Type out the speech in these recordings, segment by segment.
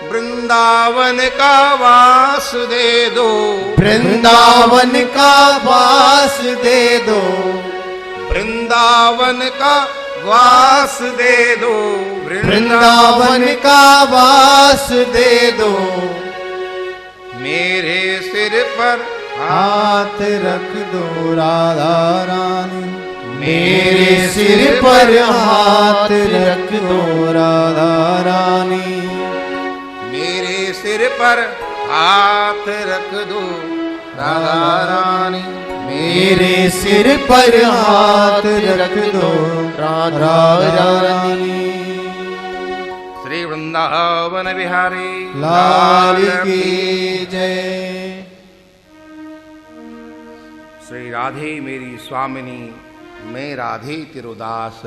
वृंदावन का वास दे दो, वृंदावन का वास दे दो, वृंदावन का वास दे दो, वृंदावन का वास दे दो। मेरे सिर पर हाथ रख दो राधा रानी, मेरे सिर पर हाथ रख दो राधा रानी, मेरे सिर पर हाथ रख दो राधा रानी, मेरे सिर पर हाथ रख दो राधा रानी। श्री वृंदावन बिहारी लाल की जय। श्री राधे मेरी स्वामिनी, मैं राधे तिरुदास,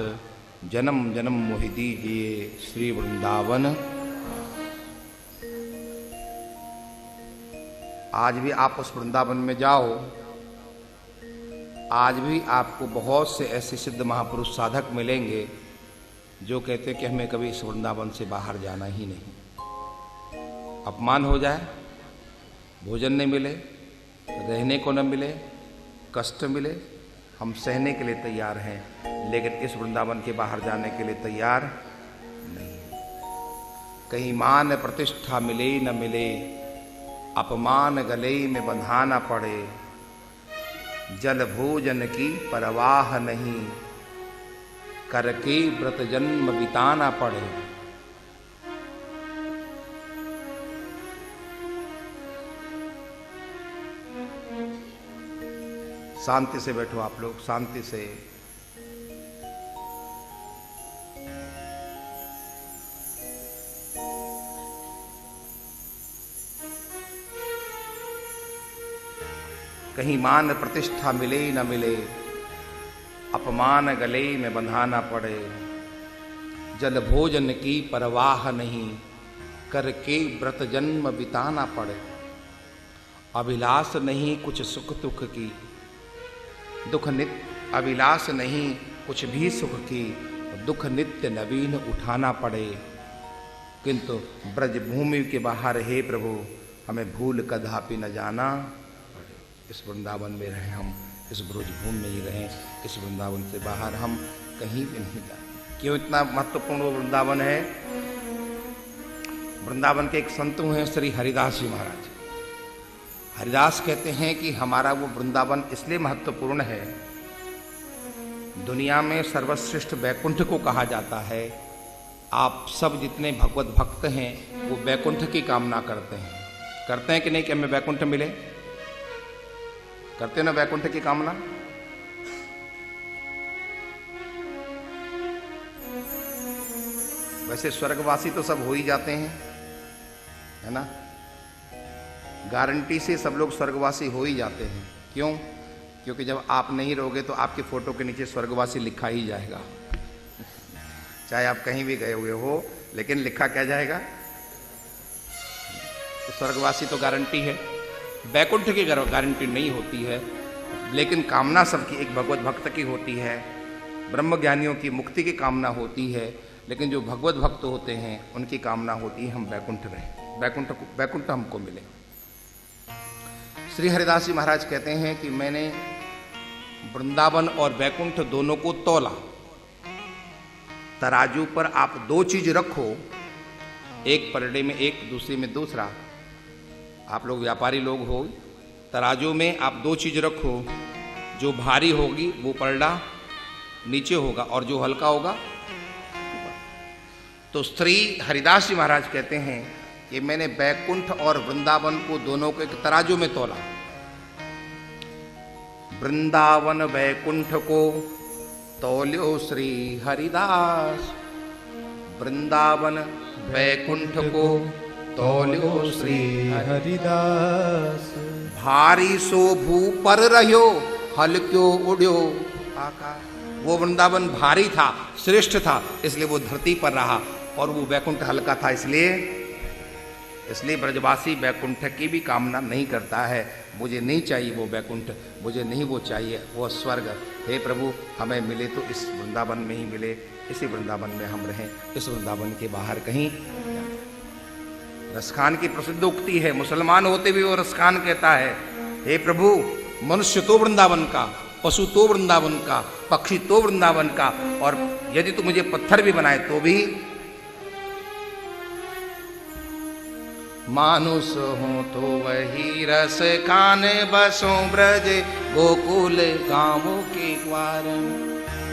जन्म जन्म मोहि दीजिए श्री वृंदावन। आज भी आप उस वृंदावन में जाओ, आज भी आपको बहुत से ऐसे सिद्ध महापुरुष साधक मिलेंगे जो कहते कि हमें कभी इस वृंदावन से बाहर जाना ही नहीं। अपमान हो जाए, भोजन नहीं मिले, रहने को न मिले, कष्ट मिले, हम सहने के लिए तैयार हैं, लेकिन इस वृंदावन के बाहर जाने के लिए तैयार नहीं। कहीं मान प्रतिष्ठा मिले न मिले, अपमान गले में बंधाना पड़े, जल भोजन की परवाह नहीं, करके व्रत जन्म बिताना पड़े। शांति से बैठो आप लोग, शांति से। कहीं मान प्रतिष्ठा मिले न मिले, अपमान गले में बंधाना पड़े, जल भोजन की परवाह नहीं, करके व्रत जन्म बिताना पड़े। अभिलाष नहीं कुछ सुख दुख की, दुख नित्य अभिलाष नहीं कुछ भी सुख की, दुख नित्य नवीन उठाना पड़े। किंतु ब्रज भूमि के बाहर हे प्रभु हमें भूल कदापि न जाना पड़े। इस वृंदावन में रहें हम, इस ब्रज भूमि में ही रहें, इस वृंदावन से बाहर हम कहीं भी नहीं जाए। क्यों इतना महत्वपूर्ण वो वृंदावन है? वृंदावन के एक संत हैं श्री हरिदास जी महाराज। हरिदास कहते हैं कि हमारा वो वृंदावन इसलिए महत्वपूर्ण है, दुनिया में सर्वश्रेष्ठ वैकुंठ को कहा जाता है। आप सब जितने भगवत भक्त हैं वो वैकुंठ की कामना करते हैं कि नहीं, कि हमें वैकुंठ मिले? करते ना वैकुंठ की कामना? वैसे स्वर्गवासी तो सब हो ही जाते हैं, है ना? गारंटी से सब लोग स्वर्गवासी हो ही जाते हैं। क्यों? क्योंकि जब आप नहीं रहोगे तो आपकी फोटो के नीचे स्वर्गवासी लिखा ही जाएगा। चाहे आप कहीं भी गए हुए हो, लेकिन लिखा क्या जाएगा? तो स्वर्गवासी तो गारंटी है, वैकुंठ की गारंटी नहीं होती है। लेकिन कामना सबकी एक भगवत भक्त की होती है, ब्रह्म ज्ञानियों की मुक्ति की कामना होती है, लेकिन जो भगवत भक्त होते हैं उनकी कामना होती है हम वैकुंठ रहें, वैकुंठ हमको मिले। श्री हरिदास जी महाराज कहते हैं कि मैंने वृंदावन और वैकुंठ दोनों को तौला। तराजू पर आप दो चीज रखो, एक परडे में एक, दूसरे में दूसरा। आप लोग व्यापारी लोग हो, तराजू में आप दो चीज रखो, जो भारी होगी वो परडा नीचे होगा और जो हल्का होगा। तो श्री हरिदास जी महाराज कहते हैं कि मैंने वैकुंठ और वृंदावन को दोनों को एक तराजू में तोला। वृंदावन वैकुंठ को तौल्यो श्री हरिदास, वृंदावन वैकुंठ को तौल्यो श्री हरिदास। भारी सो भू पर रह्यो, हल्क्यो उड्यो आकाश। वो वृंदावन भारी था, श्रेष्ठ था, इसलिए वो धरती पर रहा, और वो वैकुंठ हल्का था, इसलिए ब्रजवासी वैकुंठ की भी कामना नहीं करता है। मुझे नहीं चाहिए वो वैकुंठ, मुझे नहीं वो चाहिए वो स्वर्ग। हे प्रभु हमें मिले तो इस वृंदावन में ही मिले, इसी वृंदावन में हम रहें, इस वृंदावन के बाहर कहीं। रसखान की प्रसिद्ध उक्ति है, मुसलमान होते भी वो रसखान कहता है, हे प्रभु मनुष्य तो वृंदावन का, पशु तो वृंदावन का, पक्षी तो वृंदावन का, और यदि तू मुझे पत्थर भी बनाए तो भी मानुष हो तो वही रस खान बसो ब्रज गोकुल गाँवों के द्वार।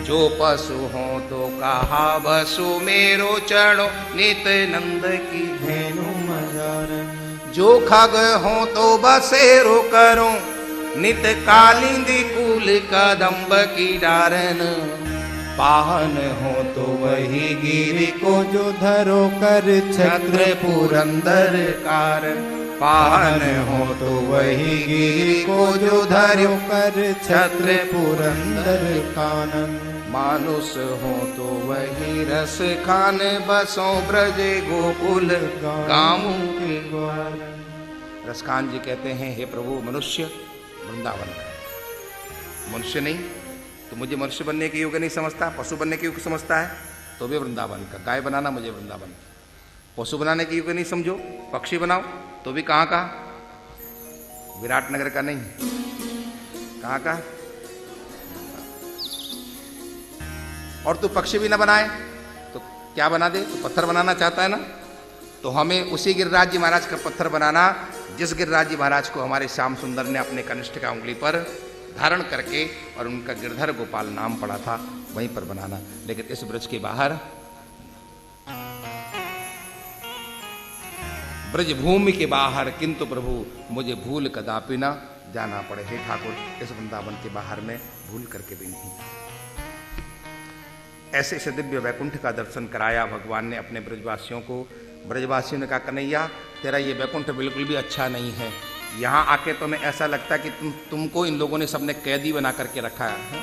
जो पशु हो तो कहा बसु मेरो चढ़ो नित नंद की धेनु मजार। जो खग हो तो बसेरो करो नित कालिंदी कूल कदम्ब की डारन। पाहन हो तो वही गिरि को जो धरो कर छत्र पुरंदर कारण। पाहन हो तो वही गिरि को जो धरो कर छत्र पुरंदर कानन। मानुष हो तो वही रस खान बसो ब्रज गोकुल गाँव के द्वार। रसखान जी कहते हैं, हे प्रभु मनुष्य वृंदावन का, मनुष्य नहीं तो मुझे मनुष्य बनने के योग्य नहीं समझता, पशु बनने के योग्य समझता है तो भी वृंदावन का। गाय बनाना मुझे वृंदावन, पशु बनाने के योग्य नहीं समझो, पक्षी बनाओ तो भी कहाँ का, विराटनगर का नहीं, कहाँ का। और तू पक्षी भी ना बनाए तो क्या बना दे, तो पत्थर बनाना चाहता है ना, तो हमें उसी गिरिराज जी महाराज का पत्थर बनाना जिस गिरिराज जी महाराज को हमारे श्याम सुंदर ने अपने कनिष्ठ का उंगली पर धारण करके और उनका गिरधर गोपाल नाम पड़ा था, वहीं पर बनाना। लेकिन इस ब्रज के बाहर, ब्रज भूमि के बाहर, किंतु प्रभु मुझे भूल कदापि न जाना पड़े। हे ठाकुर इस वृंदावन के बाहर में भूल करके भी नहीं। ऐसे से दिव्य वैकुंठ का दर्शन कराया भगवान ने अपने ब्रजवासियों को। ब्रजवासियों ने कहा, कन्हैया तेरा ये वैकुंठ बिल्कुल भी अच्छा नहीं है, यहाँ आके तुम्हें ऐसा लगता है कि तुमको इन लोगों ने सबने कैदी बना करके रखा है।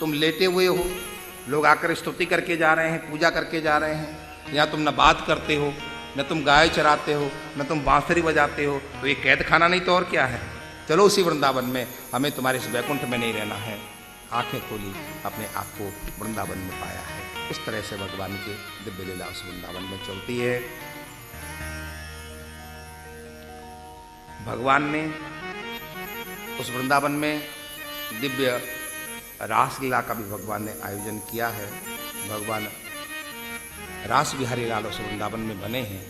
तुम लेटे हुए हो, लोग आकर स्तुति करके जा रहे हैं, पूजा करके जा रहे हैं, यहाँ तुम न बात करते हो, न तुम गाय चराते हो, न तुम बांसुरी बजाते हो, तो ये कैद खाना नहीं तो और क्या है। चलो उसी वृंदावन में, हमें तुम्हारे इस वैकुंठ में नहीं रहना है। आंखें खोली, अपने आप को वृंदावन में पाया है। इस तरह से भगवान की दिव्य लीला उस वृंदावन में चलती है। भगवान ने उस वृंदावन में दिव्य रासलीला का भी भगवान ने आयोजन किया है। भगवान रास बिहारी लाल उस वृंदावन में बने हैं।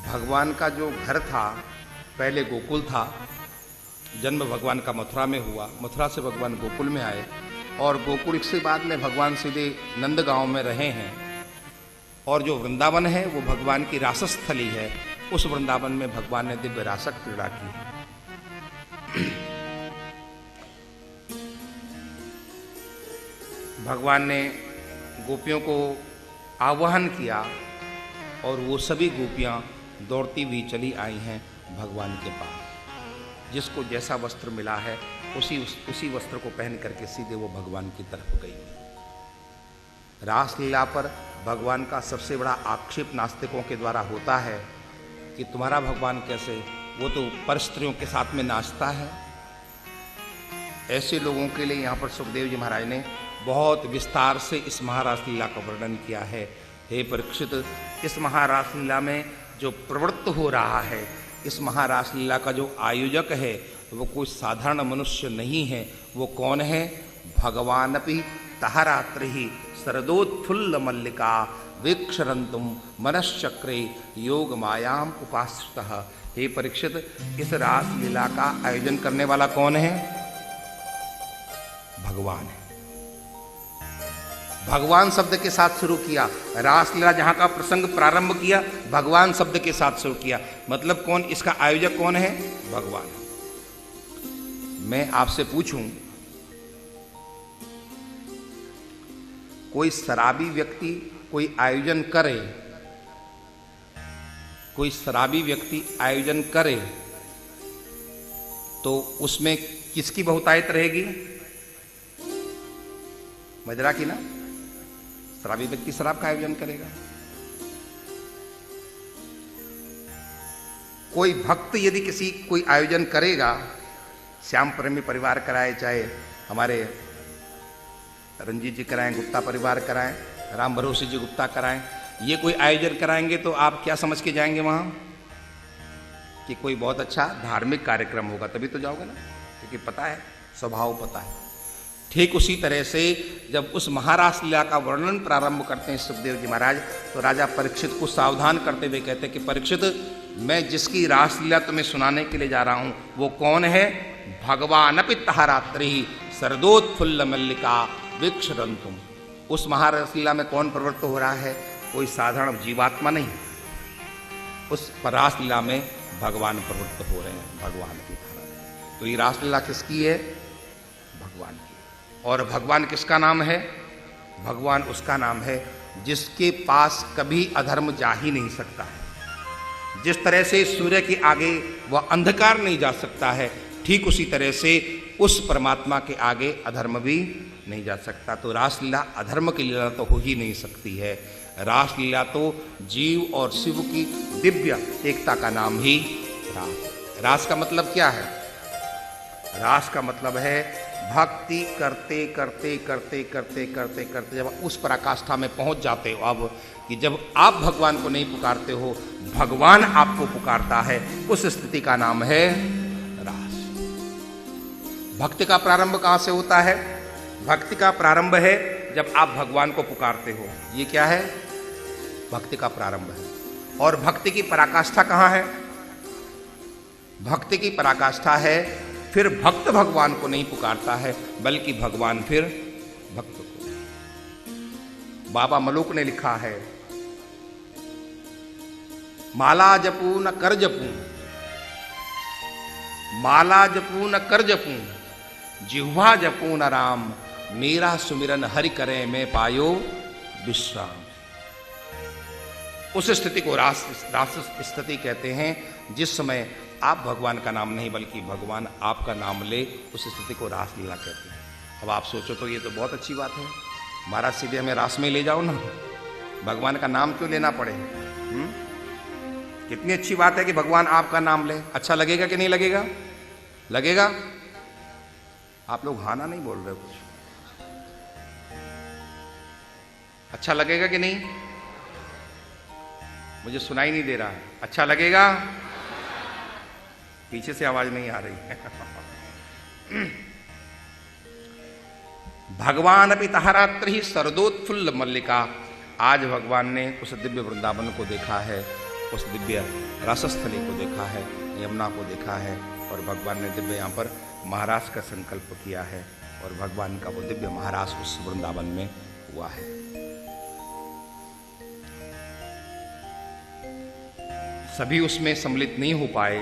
भगवान का जो घर था पहले गोकुल था, जन्म भगवान का मथुरा में हुआ, मथुरा से भगवान गोकुल में आए और गोकुल से बाद में भगवान सीधे नंदगांव में रहे हैं। और जो वृंदावन है वो भगवान की रासस्थली है। उस वृंदावन में भगवान ने दिव्य रासक क्रीड़ा की। भगवान ने गोपियों को आवाहन किया और वो सभी गोपियां दौड़ती हुई चली आई हैं भगवान के पास। जिसको जैसा वस्त्र मिला है उसी वस्त्र को पहन करके सीधे वो भगवान की तरफ गई। रासलीला पर भगवान का सबसे बड़ा आक्षेप नास्तिकों के द्वारा होता है कि तुम्हारा भगवान कैसे, वो तो पर स्त्रियों के साथ में नाचता है। ऐसे लोगों के लिए यहाँ पर सुखदेव जी महाराज ने बहुत विस्तार से इस महारासलीला का वर्णन किया है। हे परीक्षित, इस महारासलीला में जो प्रवृत्त हो रहा है, इस महारासलीला का जो आयोजक है वो कोई साधारण मनुष्य नहीं है। वो कौन है? भगवानपि तहरात्रि शरदोत्फुल्ल मल्लिका वीक्षरंतुम मनश्चक्रे योग मायाम उपाश्रितः। हे परीक्षित, इस रासलीला का आयोजन करने वाला कौन है? भगवान है। भगवान शब्द के साथ शुरू किया रासलीला, जहां का प्रसंग प्रारंभ किया भगवान शब्द के साथ शुरू किया। मतलब कौन? इसका आयोजक कौन है? भगवान। मैं आपसे पूछूं, कोई शराबी व्यक्ति कोई आयोजन करे, कोई शराबी व्यक्ति आयोजन करे तो उसमें किसकी बहुतायत रहेगी? मजरा की ना। शराबी व्यक्ति शराब का आयोजन करेगा। कोई भक्त यदि कोई आयोजन करेगा, श्याम प्रेमी परिवार कराए, चाहे हमारे रंजीत जी कराएं, गुप्ता परिवार कराएं, राम भरोसे जी गुप्ता कराएं, ये कोई आयोजन कराएंगे तो आप क्या समझ के जाएंगे वहां कि कोई बहुत अच्छा धार्मिक कार्यक्रम होगा, तभी तो जाओगे ना, क्योंकि पता है, स्वभाव पता है। ठीक उसी तरह से जब उस महारास लीला का वर्णन प्रारंभ करते हैं सुखदेव जी महाराज, तो राजा परीक्षित को सावधान करते हुए कहते हैं कि परीक्षित, मैं जिसकी रासलीला तुम्हें सुनाने के लिए जा रहा हूं वो कौन है? भगवान अपि तहारात्रि सरदोत्फुल्ल मल्लिका वीक्षरंतुम। उस महारासलीला में कौन प्रवृत्त हो रहा है? कोई साधारण जीवात्मा नहीं, उस रासलीला में भगवान प्रवृत्त हो रहे हैं, भगवान की धारा। तो ये रासलीला किसकी है? भगवान की। और भगवान किसका नाम है? भगवान उसका नाम है जिसके पास कभी अधर्म जा ही नहीं सकता है। जिस तरह से सूर्य के आगे वह अंधकार नहीं जा सकता है, ठीक उसी तरह से उस परमात्मा के आगे अधर्म भी नहीं जा सकता। तो रासलीला अधर्म की लीला तो हो ही नहीं सकती है। रासलीला तो जीव और शिव की दिव्य एकता का नाम ही रास। रास का मतलब क्या है? रास का मतलब है भक्ति करते करते करते करते करते करते जब उस पराकाष्ठा में पहुंच जाते हो अब कि जब आप भगवान को नहीं पुकारते हो, भगवान आपको पुकारता है, उस स्थिति का नाम है रास। भक्ति का प्रारंभ कहां से होता है? भक्ति का प्रारंभ है जब आप भगवान को पुकारते हो। ये क्या है? भक्ति का प्रारंभ है। और भक्ति की पराकाष्ठा कहां है? भक्ति की पराकाष्ठा है फिर भक्त भगवान को नहीं पुकारता है, बल्कि भगवान फिर भक्त को। बाबा मलुक ने लिखा है, माला जपू न कर जपू, माला जपू न कर जपू, जिह्वा जपू न राम, मेरा सुमिरन हरि करे मैं पायो विश्राम। उस स्थिति को रास स्थिति कहते हैं, जिस समय आप भगवान का नाम नहीं बल्कि भगवान आपका नाम ले, उस स्थिति को रासलीला कहते हैं। अब आप सोचो तो ये तो बहुत अच्छी बात है, महाराज सीधे हमें रास में ले जाओ ना, भगवान का नाम क्यों लेना पड़े? कितनी अच्छी बात है कि भगवान आपका नाम ले। अच्छा लगेगा कि नहीं लगेगा? लगेगा? आप लोग हाना नहीं बोल रहे कुछ। अच्छा लगेगा कि नहीं? मुझे सुनाई नहीं दे रहा है। अच्छा लगेगा? पीछे से आवाज नहीं आ रही है। भगवान अपि तहारात्रि सरदोत्फुल्ल मल्लिका। आज भगवान ने उस दिव्य वृंदावन को देखा है, उस दिव्य रसस्थली को देखा है, यमुना को देखा है, और भगवान ने दिव्य यहाँ पर महाराज का संकल्प किया है, और भगवान का वो दिव्य महाराज उस वृंदावन में हुआ है। सभी उसमें सम्मिलित नहीं हो पाए,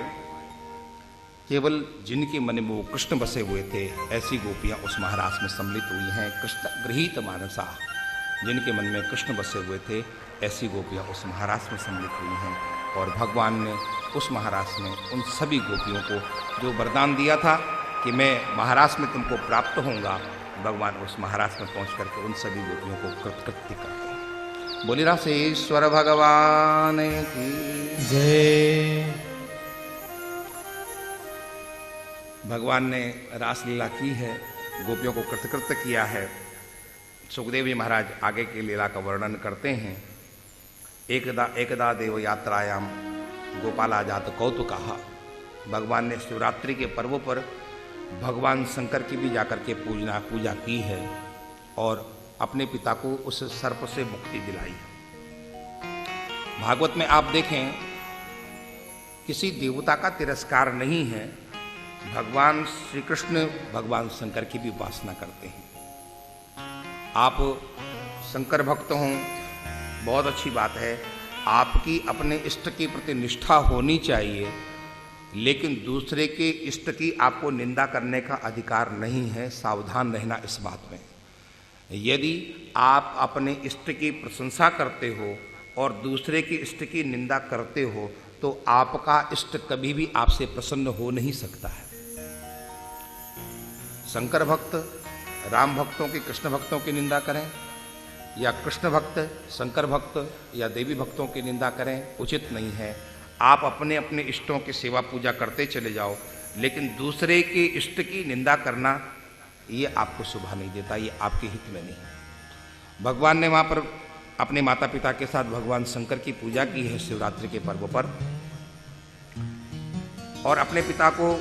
केवल जिनके मन में वो कृष्ण बसे हुए थे, ऐसी गोपियां उस महारास में सम्मिलित हुई हैं। कृष्ण गृहीत मानसा, जिनके मन में कृष्ण बसे हुए थे, ऐसी गोपियां उस महारास में सम्मिलित हुई हैं। और भगवान ने उस महारास में उन सभी गोपियों को जो वरदान दिया था कि मैं महारास में तुमको प्राप्त होऊंगा, भगवान उस महारास में पहुंच करके उन सभी गोपियों को कृतकृत्य करते हैं। बोली रासेश्वर भगवान की जय। भगवान ने रासलीला की है, गोपियों को कृतकृत्य किया है। सुखदेव जी महाराज आगे की लीला का वर्णन करते हैं। एकदा देव यात्रायाम गोपाला जात कौतुकः। भगवान ने शिवरात्रि के पर्व पर भगवान शंकर की भी जाकर के पूजा की है और अपने पिता को उस सर्प से मुक्ति दिलाई। भागवत में आप देखें, किसी देवता का तिरस्कार नहीं है। भगवान श्री कृष्ण भगवान शंकर की भी उपासना करते हैं। आप शंकर भक्त हों, बहुत अच्छी बात है। आपकी अपने इष्ट के प्रति निष्ठा होनी चाहिए, लेकिन दूसरे के इष्ट की आपको निंदा करने का अधिकार नहीं है। सावधान रहना इस बात में। यदि आप अपने इष्ट की प्रशंसा करते हो और दूसरे के इष्ट की निंदा करते हो, तो आपका इष्ट कभी भी आपसे प्रसन्न हो नहीं सकता है। शंकर भक्त राम भक्तों की, कृष्ण भक्तों की निंदा करें, या कृष्ण भक्त शंकर भक्त या देवी भक्तों की निंदा करें, उचित नहीं है। आप अपने अपने इष्टों की सेवा पूजा करते चले जाओ, लेकिन दूसरे के इष्ट की निंदा करना ये आपको शोभा नहीं देता, ये आपके हित में नहीं। भगवान ने वहाँ पर अपने माता पिता के साथ भगवान शंकर की पूजा की है शिवरात्रि के पर्व पर, और अपने पिता को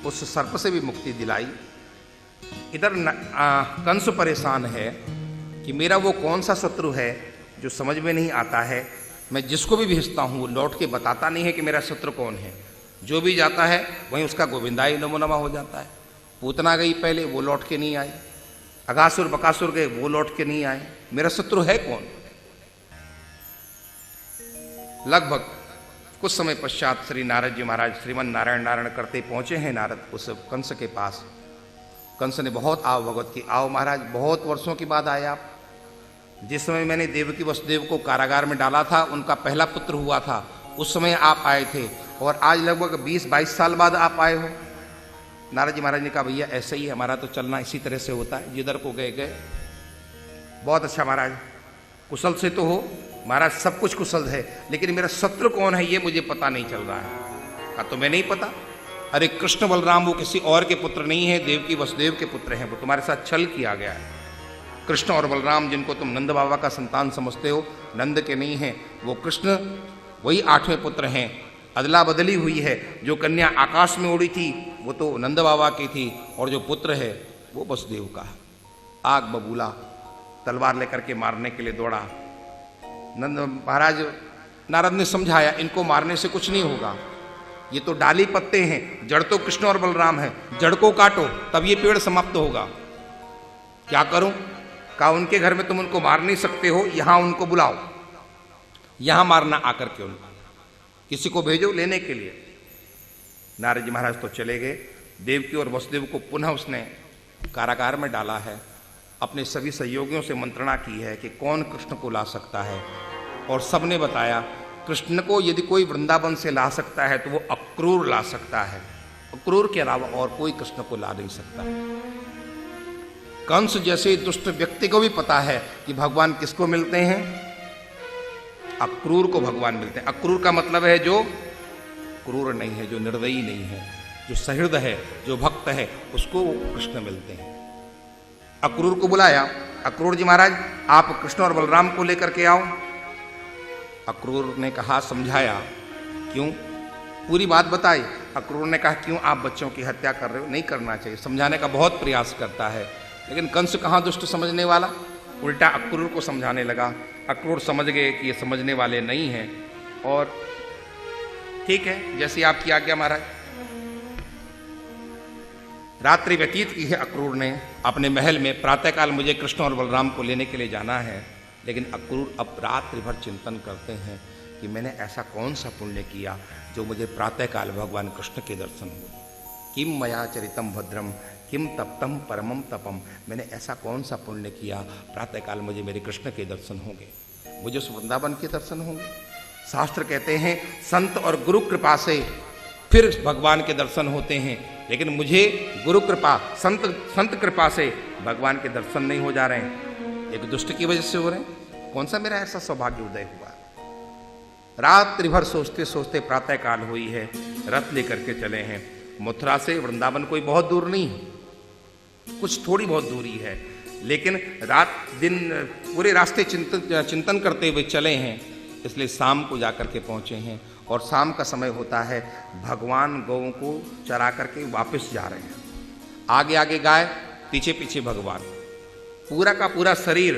उस सर्प से भी मुक्ति दिलाई। इधर कंस परेशान है कि मेरा वो कौन सा शत्रु है जो समझ में नहीं आता है। मैं जिसको भी भेजता हूँ वो लौट के बताता नहीं है कि मेरा शत्रु कौन है। जो भी जाता है वहीं उसका गोविंदाई नमो नमः हो जाता है। पूतना गई पहले, वो लौट के नहीं आई। अगासुर बकासुर गए, वो लौट के नहीं आए। मेरा शत्रु है कौन? लगभग कुछ समय पश्चात श्री नारद जी महाराज श्रीमन नारायण नारायण करते पहुंचे हैं नारद उस कंस के पास। कंस ने बहुत आव भगवत की, आओ महाराज, बहुत वर्षों के बाद आए आप। जिस समय मैंने देवकी वसुदेव को कारागार में डाला था, उनका पहला पुत्र हुआ था, उस समय आप आए थे, और आज लगभग 20-22 साल बाद आप आए हो। नारद जी महाराज ने कहा, भैया ऐसे ही हमारा तो चलना इसी तरह से होता है, जिधर को गए गए। बहुत अच्छा महाराज, कुशल से तो हो महाराज, सब कुछ कुशल है, लेकिन मेरा शत्रु कौन है ये मुझे पता नहीं चल रहा है। कहा तुम्हें नहीं पता? अरे कृष्ण बलराम वो किसी और के पुत्र नहीं है, देवकी वसुदेव के पुत्र हैं। वो तुम्हारे साथ छल किया गया है। कृष्ण और बलराम जिनको तुम नंद बाबा का संतान समझते हो, नंद के नहीं हैं। वो कृष्ण वही 8वें पुत्र हैं। अदला बदली हुई है। जो कन्या आकाश में उड़ी थी वो तो नंद बाबा की थी, और जो पुत्र है वो वसुदेव का है। आग बबूला तलवार लेकर के मारने के लिए दौड़ा। नंद महाराज नारद ने समझाया, इनको मारने से कुछ नहीं होगा, ये तो डाली पत्ते हैं, जड़ तो कृष्ण और बलराम है, जड़ को काटो तब ये पेड़ समाप्त होगा। क्या करूं? कहा उनके घर में तुम उनको मार नहीं सकते हो, यहां उनको बुलाओ, यहां मारना आकर के उनको, किसी को भेजो लेने के लिए। नारद जी महाराज तो चले गए। देवकी और वसुदेव को पुनः उसने कारागार में डाला है। अपने सभी सहयोगियों से मंत्रणा की है कि कौन कृष्ण को ला सकता है, और सबने बताया कृष्ण को यदि कोई वृंदावन से ला सकता है तो वो अक्रूर ला सकता है। अक्रूर के अलावा और कोई कृष्ण को ला नहीं सकता। कंस जैसे दुष्ट व्यक्ति को भी पता है कि भगवान किसको मिलते हैं, अक्रूर को भगवान मिलते हैं। अक्रूर का मतलब है जो क्रूर नहीं है, जो निर्दयी नहीं है, जो सहृदय है, जो भक्त है, उसको कृष्ण मिलते हैं। अक्रूर को बुलाया। अक्रूर जी महाराज आप कृष्ण और बलराम को लेकर के आओ। अक्रूर ने कहा, समझाया, क्यों? पूरी बात बताई। अक्रूर ने कहा, क्यों आप बच्चों की हत्या कर रहे हो? नहीं करना चाहिए। समझाने का बहुत प्रयास करता है, लेकिन कंस कहाँ दुष्ट समझने वाला, उल्टा अक्रूर को समझाने लगा। अक्रूर समझ गए कि ये समझने वाले नहीं हैं, और ठीक है जैसी आपकी आज्ञा महाराज। रात्रि व्यतीत की है अक्रूर ने अपने महल में। प्रातःकाल मुझे कृष्ण और बलराम को लेने के लिए जाना है, लेकिन अक्रूर अब रात्रि भर चिंतन करते हैं कि मैंने ऐसा कौन सा पुण्य किया जो मुझे प्रातःकाल भगवान कृष्ण के दर्शन हुए। किम मया चरितम भद्रम किम तप्तम परमम तपम, मैंने ऐसा कौन सा पुण्य किया प्रातःकाल मुझे मेरे कृष्ण के दर्शन होंगे, मुझे उस वृंदावन के दर्शन होंगे। शास्त्र कहते हैं संत और गुरु कृपा से फिर भगवान के दर्शन होते हैं, लेकिन मुझे गुरु कृपा संत कृपा से भगवान के दर्शन नहीं हो जा रहे हैं, एक दुष्ट की वजह से हो रहे हैं। कौन सा मेरा ऐसा सौभाग्य उदय हुआ? रात्रि भर सोचते सोचते प्रातःकाल हुई है। रथ लेकर के चले हैं। मथुरा से वृंदावन कोई बहुत दूर नहीं है, कुछ थोड़ी बहुत दूरी है, लेकिन रात दिन पूरे रास्ते चिंतन करते हुए चले हैं, इसलिए शाम को जाकर के पहुँचे हैं। और शाम का समय होता है, भगवान गौओं को चरा करके वापस जा रहे हैं। आगे आगे गाय, पीछे पीछे भगवान। पूरा का पूरा शरीर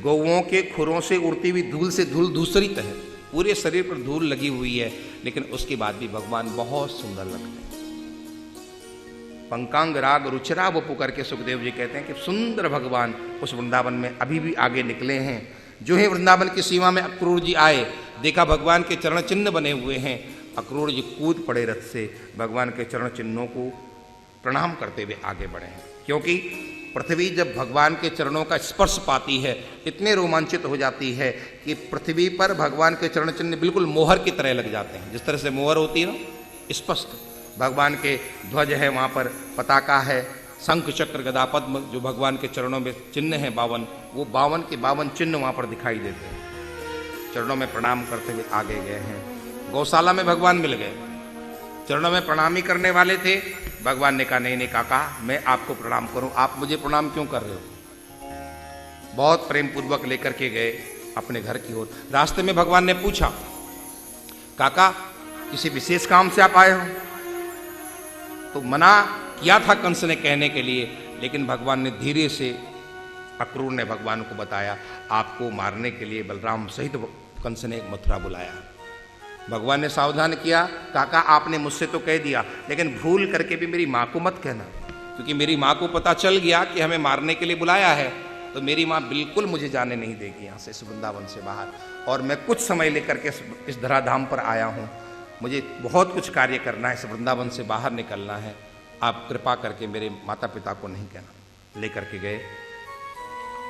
गौओं के खुरों से उड़ती हुई धूल से धूल धूसरित है, पूरे शरीर पर धूल लगी हुई है, लेकिन उसके बाद भी भगवान बहुत सुंदर लगते हैं। पंकांग राग रुचिरा वपु करके सुखदेव जी कहते हैं कि सुंदर भगवान उस वृंदावन में अभी भी आगे निकले हैं। जो ही वृंदावन की सीमा में अक्रूर जी आए, देखा भगवान के चरण चिन्ह बने हुए हैं। अक्रूर जी कूद पड़े रथ से, भगवान के चरण चिन्हों को प्रणाम करते हुए आगे बढ़े हैं। क्योंकि पृथ्वी जब भगवान के चरणों का स्पर्श पाती है, इतने रोमांचित हो जाती है कि पृथ्वी पर भगवान के चरण चिन्ह बिल्कुल मोहर की तरह लग जाते हैं। जिस तरह से मोहर होती है ना, स्पष्ट भगवान के ध्वज है, वहाँ पर पताका है, शंख चक्र गदा पद्म जो भगवान के चरणों में चिन्ह है 52, वो 52 के 52 चिन्ह वहाँ पर दिखाई देते हैं। चरणों में प्रणाम करते हुए आगे गए हैं। गौशाला में भगवान मिल गए, चरणों में प्रणाम ही करने वाले थे। भगवान ने कहा, नहीं काका, मैं आपको प्रणाम करूं, आप मुझे प्रणाम क्यों कर रहे हो? बहुत प्रेम पूर्वक लेकर के गए। अपने घर की ओर। रास्ते में भगवान ने पूछा, काका किसी विशेष काम से आप आए हो? तो मना किया था कंस ने कहने के लिए, लेकिन भगवान ने धीरे से, अक्रूर ने भगवान को बताया, आपको मारने के लिए बलराम सहित कंस ने मथुरा बुलाया। भगवान ने सावधान किया, काका आपने मुझसे तो कह दिया, लेकिन भूल करके भी मेरी माँ को मत कहना, क्योंकि मेरी माँ को पता चल गया कि हमें मारने के लिए बुलाया है तो मेरी माँ बिल्कुल मुझे जाने नहीं देगी यहाँ से, इस वृंदावन से बाहर। और मैं कुछ समय लेकर के इस धराधाम पर आया हूँ, मुझे बहुत कुछ कार्य करना है, इस वृंदावन से बाहर निकलना है, आप कृपा करके मेरे माता पिता को नहीं कहना। लेकर के गए,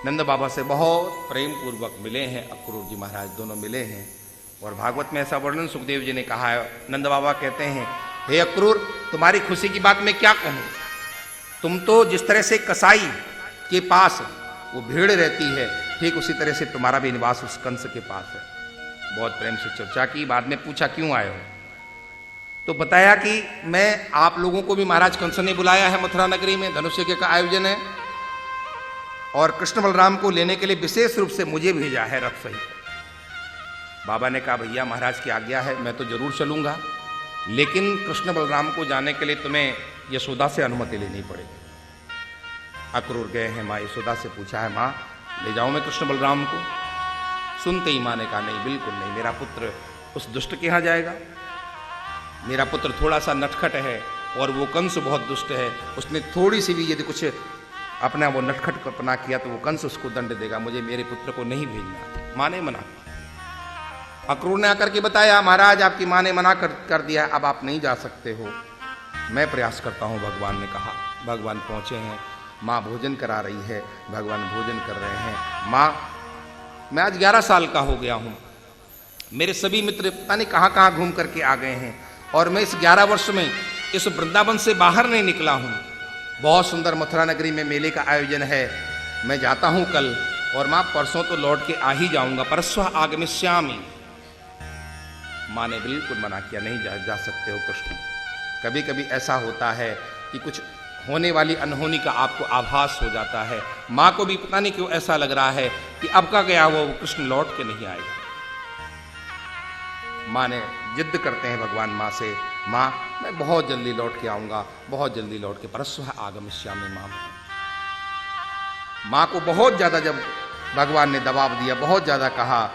नंद बाबा से बहुत प्रेम पूर्वक मिले हैं अक्रूर जी महाराज, दोनों मिले हैं। और भागवत में ऐसा वर्णन सुखदेव जी ने कहा है, नंद बाबा कहते हैं, हे अक्रूर तुम्हारी खुशी की बात मैं क्या कहूँ, तुम तो जिस तरह से कसाई के पास वो भीड़ रहती है, ठीक उसी तरह से तुम्हारा भी निवास उस कंस के पास है। बहुत प्रेम से चर्चा की, बाद में पूछा क्यों आए हो, तो बताया कि मैं आप लोगों को भी महाराज कंस ने बुलाया है मथुरा नगरी में, धनुष यज्ञ का आयोजन है, और कृष्ण बलराम को लेने के लिए विशेष रूप से मुझे भेजा है रथ सहित। बाबा ने कहा, भैया महाराज की आज्ञा है, मैं तो जरूर चलूंगा, लेकिन कृष्ण बलराम को जाने के लिए तुम्हें यशोदा से अनुमति लेनी पड़ेगी। अक्रूर गए हैं, माँ यशोदा से पूछा है, माँ ले जाऊं मैं कृष्ण बलराम को? सुनते ही माँ ने कहा, नहीं बिल्कुल नहीं, मेरा पुत्र उस दुष्ट के यहाँ जाएगा, मेरा पुत्र थोड़ा सा नटखट है और वो कंस बहुत दुष्ट है, उसने थोड़ी सी भी यदि कुछ अपना वो नटखट अपना किया तो वो कंस उसको दंड देगा, मुझे मेरे पुत्र को नहीं भेजना। माँ ने मना किया। अक्रूर ने आकर के बताया, महाराज आपकी माँ ने मना कर दिया, अब आप नहीं जा सकते हो, मैं प्रयास करता हूँ, भगवान ने कहा। भगवान पहुँचे हैं, माँ भोजन करा रही है, भगवान भोजन कर रहे हैं। माँ मैं आज 11 साल का हो गया हूँ, मेरे सभी मित्र पता नहीं कहाँ कहाँ घूम करके आ गए हैं, और मैं इस 11 वर्ष में इस वृंदावन से बाहर नहीं निकला हूँ। बहुत सुंदर मथुरा नगरी में मेले का आयोजन है, मैं जाता हूँ कल, और माँ परसों तो लौट के आ ही जाऊँगा, परसों आगमिष्यामि। माँ ने बिल्कुल मना किया, नहीं जा सकते हो कृष्ण। कभी कभी ऐसा होता है कि कुछ होने वाली अनहोनी का आपको आभास हो जाता है। माँ को भी पता नहीं क्यों ऐसा लग रहा है कि अब का गया वो कृष्ण लौट के नहीं आएगा। माँ ने जिद करते हैं भगवान माँ से, माँ मैं बहुत जल्दी लौट के आऊँगा, बहुत जल्दी लौट के, परसों आगमिष्यामि माँ। माँ को बहुत ज़्यादा जब भगवान ने दबाव दिया, बहुत ज़्यादा कहा,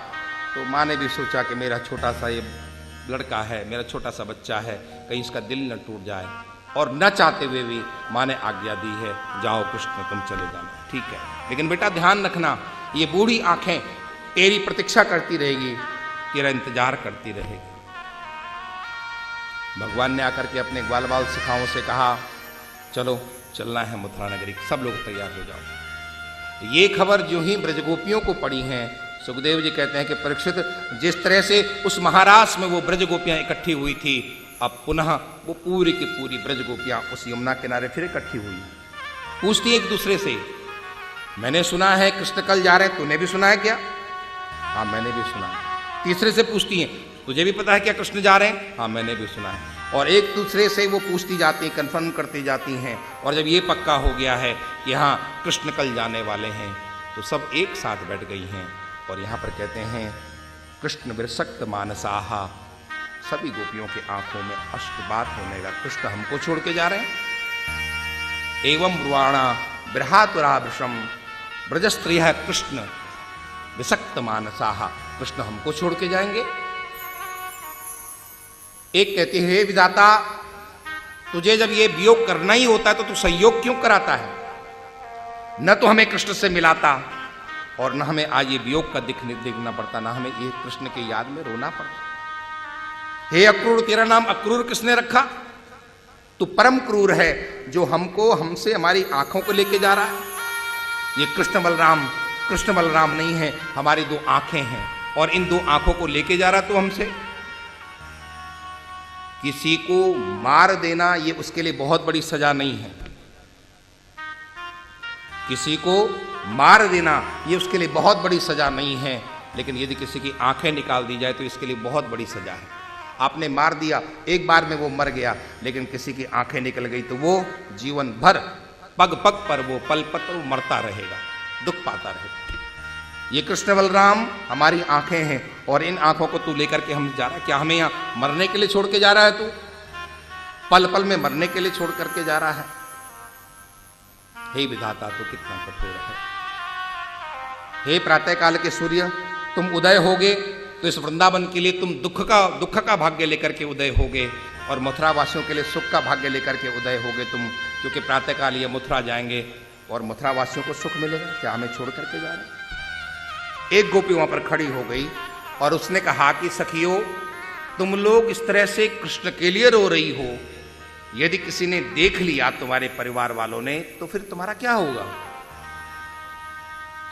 तो माँ ने भी सोचा कि मेरा छोटा सा ये लड़का है, मेरा छोटा सा बच्चा है, कहीं इसका दिल न टूट जाए, और न चाहते हुए भी माँ ने आज्ञा दी है, जाओ कृष्ण तुम चले जाना, ठीक है, लेकिन बेटा ध्यान रखना, ये बूढ़ी आंखें तेरी प्रतीक्षा करती रहेगी, तेरा इंतजार करती रहेगी। भगवान ने आकर के अपने ग्वाल बाल सिखाओं से कहा, चलो चलना है मथुरा नगरी, सब लोग तैयार हो जाओ। ये खबर जो ही ब्रजगोपियों को पड़ी है, सुखदेव जी कहते हैं कि परीक्षित, जिस तरह से उस महारास में वो ब्रजगोपियां इकट्ठी हुई थी, अब पुनः वो पूरी की पूरी ब्रजगोपियां उस यमुना किनारे फिर इकट्ठी हुई, पूछती एक दूसरे से, मैंने सुना है कृष्ण कल जा रहे हैं, तूने भी सुना है क्या? हाँ मैंने भी सुना है। तीसरे से पूछती हैं, तुझे भी पता है क्या कृष्ण जा रहे हैं? हाँ मैंने भी सुना है। और एक दूसरे से वो पूछती जाती हैं, कन्फर्म करती जाती हैं, और जब ये पक्का हो गया है कि हाँ कृष्ण कल जाने वाले हैं, तो सब एक साथ बैठ गई हैं। और यहाँ पर कहते हैं, कृष्ण विरसक्त मानसाहा, सभी गोपियों के आंखों में अश्रुपात होने लगा, कृष्ण हमको छोड़ के जा रहे हैं। एवं ब्रुवाणा बृहातुराभृशम ब्रजस्त्रियः कृष्ण विसक्त मानसाहा, कृष्ण हमको छोड़ के जाएंगे। एक कहती है, हे विधाता, तुझे जब ये वियोग करना ही होता है तो तू संयोग क्यों कराता है? न तो हमें कृष्ण से मिलाता, और न हमें आज ये वियोग का देखना पड़ता, ना हमें ये कृष्ण के याद में रोना पड़ता। हे अक्रूर, तेरा नाम अक्रूर किसने रखा? तू परम क्रूर है, जो हमको हमसे हमारी आंखों को लेके जा रहा है। ये कृष्ण बलराम नहीं है, हमारी दो आंखें हैं, और इन दो आंखों को लेके जा रहा तू हमसे। किसी को मार देना ये उसके लिए बहुत बड़ी सजा नहीं है, किसी को मार देना ये उसके लिए बहुत बड़ी सजा नहीं है, लेकिन यदि किसी की आंखें निकाल दी जाए तो इसके लिए बहुत बड़ी सजा है। आपने मार दिया, एक बार में वो मर गया, लेकिन किसी की आंखें निकल गई तो वो जीवन भर पग पग पर, वो पल पल पर वो मरता रहेगा, दुख पाता रहेगा। ये कृष्ण बलराम हमारी आंखें हैं और इन आंखों को तू लेकर के हम जा रहा है। क्या हमें यहां मरने के लिए छोड़ के जा रहा है? तू पल पल में मरने के लिए छोड़ करके जा रहा है। हे विधाता, तो कितना कठोर है। हे प्रातःकाल के सूर्य, तुम उदय होगे तो इस वृंदावन के लिए तुम दुख का भाग्य लेकर के उदय होगे और मथुरा वासियों के लिए सुख का भाग्य लेकर के उदय होगे तुम, क्योंकि प्रातःकाल ये मथुरा जाएंगे और मथुरा वासियों को सुख मिलेगा। क्या हमें छोड़ करके जा रहे हैं? एक गोपी वहां पर खड़ी हो गई और उसने कहा कि सखियों, तुम लोग इस तरह से कृष्ण के लिए रो रही हो, यदि किसी ने देख लिया तुम्हारे परिवार वालों ने तो फिर तुम्हारा क्या होगा?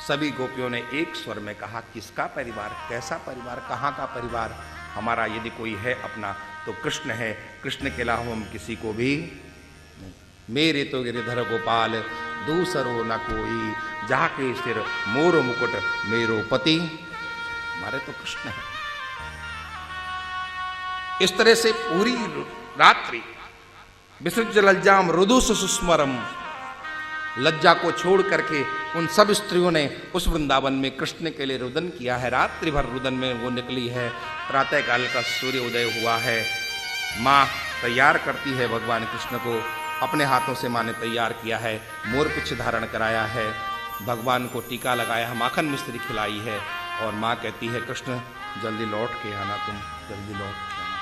सभी गोपियों ने एक स्वर में कहा, किसका परिवार, कैसा परिवार, कहां का परिवार? हमारा यदि कोई है अपना तो कृष्ण है, कृष्ण के अलावा हम किसी को भी नहीं। मेरे तो गिरिधर गोपाल दूसरो न कोई, जाके सिर मोर मुकुट मेरो पति। हमारे तो कृष्ण है। इस तरह से पूरी रात्रि विसृज लज्जाम रुदुस सुस्मरम, लज्जा को छोड़ करके उन सब स्त्रियों ने उस वृंदावन में कृष्ण के लिए रुदन किया है। रात्रि भर रुदन में वो निकली है। प्रातःकाल का सूर्य उदय हुआ है। माँ तैयार करती है भगवान कृष्ण को, अपने हाथों से माँ ने तैयार किया है। मोरपुच्छ धारण कराया है, भगवान को टीका लगाया है, माखन मिश्री खिलाई है और माँ कहती है, कृष्ण जल्दी लौट के आना, तुम जल्दी लौट के आना।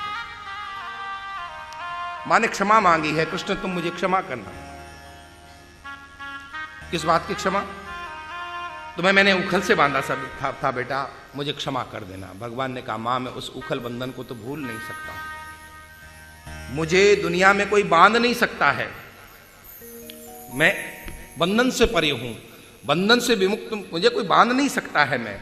माँ ने क्षमा मांगी है, कृष्ण तुम मुझे क्षमा करना। किस बात की क्षमा? तुम्हें मैंने उखल से बांधा सब था बेटा, मुझे क्षमा कर देना। भगवान ने कहा, मां मैं उस उखल बंधन को तो भूल नहीं सकता, मुझे दुनिया में कोई बांध नहीं सकता है। मैं बंधन से परे हूं, बंधन से विमुक्त, मुझे कोई बांध नहीं सकता है। मैं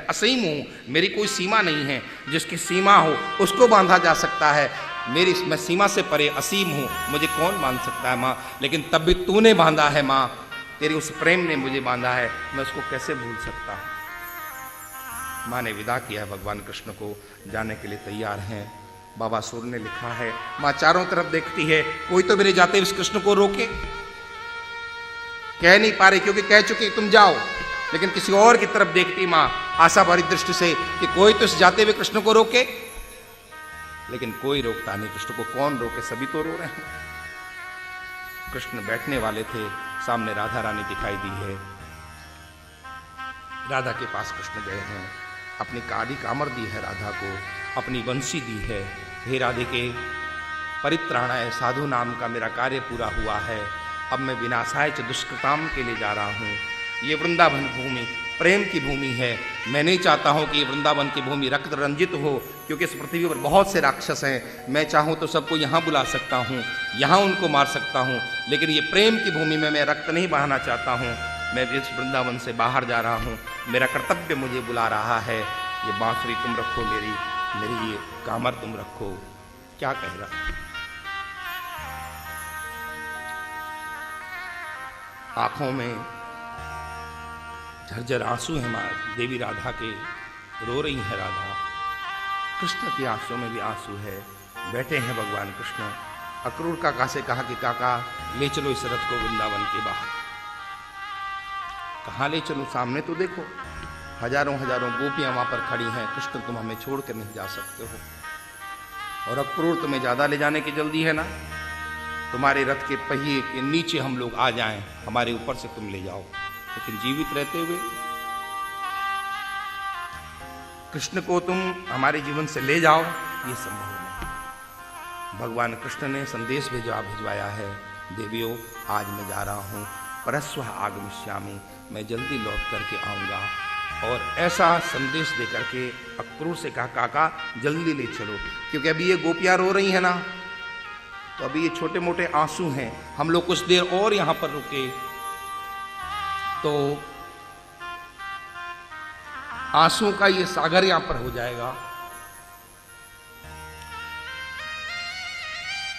असीम हूं, मेरी कोई सीमा नहीं है। जिसकी सीमा हो उसको बांधा जा सकता है। मैं सीमा से परे असीम हूं, मुझे कौन बांध सकता है मां? लेकिन तब भी तूने बांधा है मां, तेरे उस प्रेम ने मुझे बांधा है, मैं उसको कैसे भूल सकता हूं? मां ने विदा किया है भगवान कृष्ण को, जाने के लिए तैयार हैं। बाबा सूर ने लिखा है, मां चारों तरफ देखती है, कोई तो मेरे जाते हुए इस कृष्ण को रोके। कह नहीं पा रही क्योंकि कह चुकी तुम जाओ, लेकिन किसी और की तरफ देखती मां आशा भरी दृष्टि से कि कोई तो इस जाते हुए कृष्ण को रोके, लेकिन कोई रोकता नहीं। कृष्ण को कौन रोके, सभी तो रो रहे हैं। कृष्ण बैठने वाले थे, सामने राधा रानी दिखाई दी है। राधा के पास कृष्ण गए हैं, अपनी काली कामर दी है राधा को, अपनी बंसी दी है। हे राधे के परित्राणाय साधु नाम का मेरा कार्य पूरा हुआ है, अब मैं विनाशाय च दुष्कृताम के लिए जा रहा हूँ। ये वृंदावन भूमि प्रेम की भूमि है। मैं नहीं चाहता हूँ कि वृंदावन की भूमि रक्त रंजित हो, क्योंकि इस पृथ्वी पर बहुत से राक्षस हैं। मैं चाहूँ तो सबको यहाँ बुला सकता हूँ, यहाँ उनको मार सकता हूँ, लेकिन ये प्रेम की भूमि में मैं रक्त नहीं बहाना चाहता हूँ। मैं इस वृंदावन से बाहर जा रहा हूँ, मेरा कर्तव्य मुझे बुला रहा है। ये बांसुरी तुम रखो, मेरी ये कामर तुम रखो। क्या कह रहा? आंखों में झरझर आंसू है मां देवी राधा के, रो रही है राधा। कृष्ण की आंसुओं में भी आंसू है। बैठे हैं भगवान कृष्ण। अक्रूर काका से कहा कि काका ले चलो इस रथ को वृंदावन के बाहर। कहाँ ले चलो? सामने तो देखो, हजारों हजारों गोपियां वहां पर खड़ी हैं। कृष्ण तुम हमें छोड़ कर नहीं जा सकते हो। और अक्रूर तुम्हें ज्यादा ले जाने की जल्दी है ना? तुम्हारे रथ के पहिए के नीचे हम लोग आ जाएं, हमारे ऊपर से तुम ले जाओ, लेकिन जीवित रहते हुए कृष्ण को तुम हमारे जीवन से ले जाओ, ये संभव नहीं। भगवान कृष्ण ने संदेश भिजवाया है, देवियों आज मैं जा रहा हूँ, परस्व आगमिष्यामि, मैं जल्दी लौट करके आऊँगा। और ऐसा संदेश दे करके अक्रूर से कहा, काका जल्दी ले चलो, क्योंकि अभी ये गोपियाँ रो रही है ना, तो अभी ये छोटे मोटे आंसू हैं। हम लोग कुछ देर और यहाँ पर रुके तो आंसू का ये सागर यहां पर हो जाएगा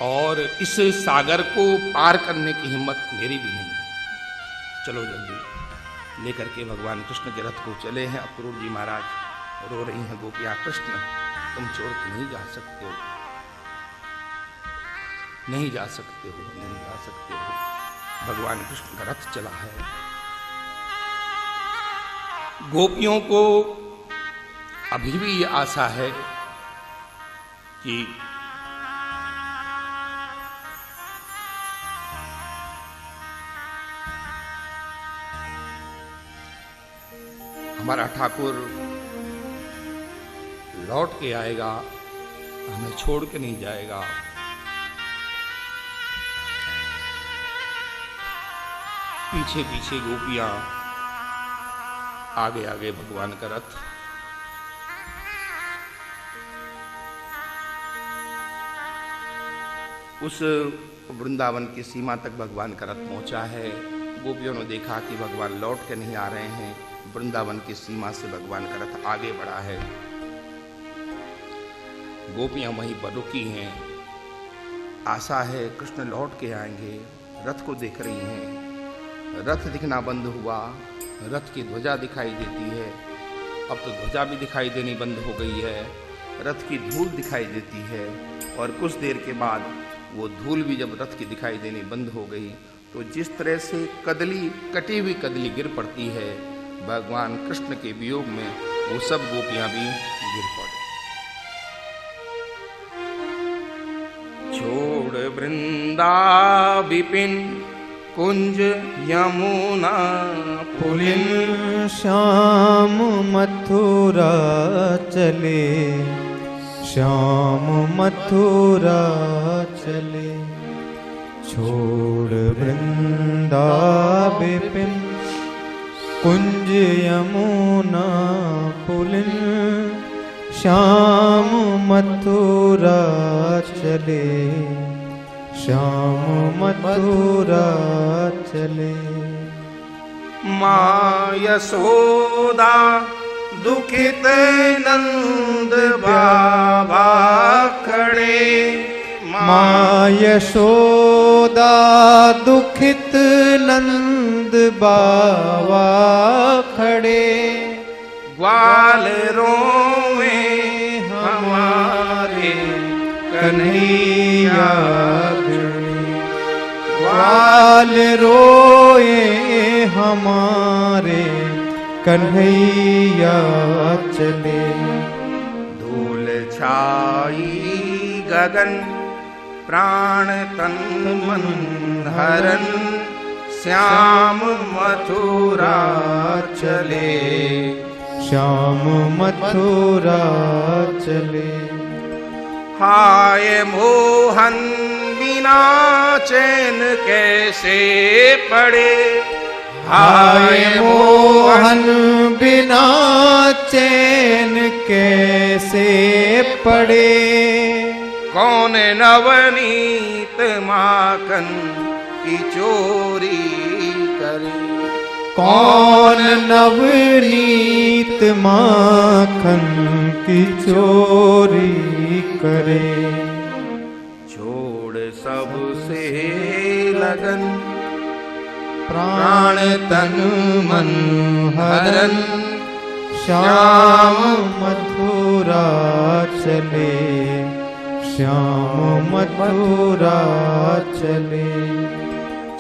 और इस सागर को पार करने की हिम्मत मेरी भी नहीं है। चलो जल्दी लेकर के भगवान कृष्ण के रथ को चले हैं। अक्रूर जी महाराज रो रही हैं गोपियां, कृष्ण तुम छोड़ के नहीं जा सकते हो, नहीं जा सकते हो, नहीं जा सकते हो। भगवान कृष्ण का रथ चला है। गोपियों को अभी भी ये आशा है कि हमारा ठाकुर लौट के आएगा, हमें छोड़ के नहीं जाएगा। पीछे पीछे गोपियां, आगे आगे भगवान का रथ। उस वृंदावन की सीमा तक भगवान का रथ पहुंचा है। गोपियों ने देखा कि भगवान लौट के नहीं आ रहे हैं। वृंदावन की सीमा से भगवान का रथ आगे बढ़ा है। गोपियां वहीं पर रुकी हैं। आशा है कृष्ण लौट के आएंगे। रथ को देख रही हैं। रथ दिखना बंद हुआ। रथ की ध्वजा दिखाई देती है। अब तो ध्वजा भी दिखाई देनी बंद हो गई है। रथ की धूल दिखाई देती है। और कुछ देर के बाद वो धूल भी जब रथ की दिखाई देनी बंद हो गई तो जिस तरह से कदली, कटी हुई कदली गिर पड़ती है, भगवान कृष्ण के वियोग में वो सब गोपियां भी गिर पड़ी। छोड़ वृंदा विपिन कुंज यमुना पुलिन श्याम मथुरा चले, श्याम मथुरा चले। छोड़ वृंदा विपिन कुंज यमुना पुलिन श्याम मथुरा चले, श्याम मथुरा चले। माँ यशोदा दुखित नंद बाबा खड़े, माँ यशोदा दुखित नंद बाबा खड़े। ग्वाल रोवे हमारे कन्हैया ग्वाल रोए हमारे कन्हैया चले। धूल छाई गगन प्राण तन मन हरन, श्याम मथुरा चले, श्याम मथुरा चले। हाय मोहन बिना चैन कैसे पड़े, हाय मोहन बिना चैन कैसे पड़े। कौन नवनीत माखन की चोरी करे, कौन नवनीत माखन की चोरी करे। छोड़ सबसे लगन प्राण तन मन हरन, श्याम मथुरा चले, श्याम मथुरा चले।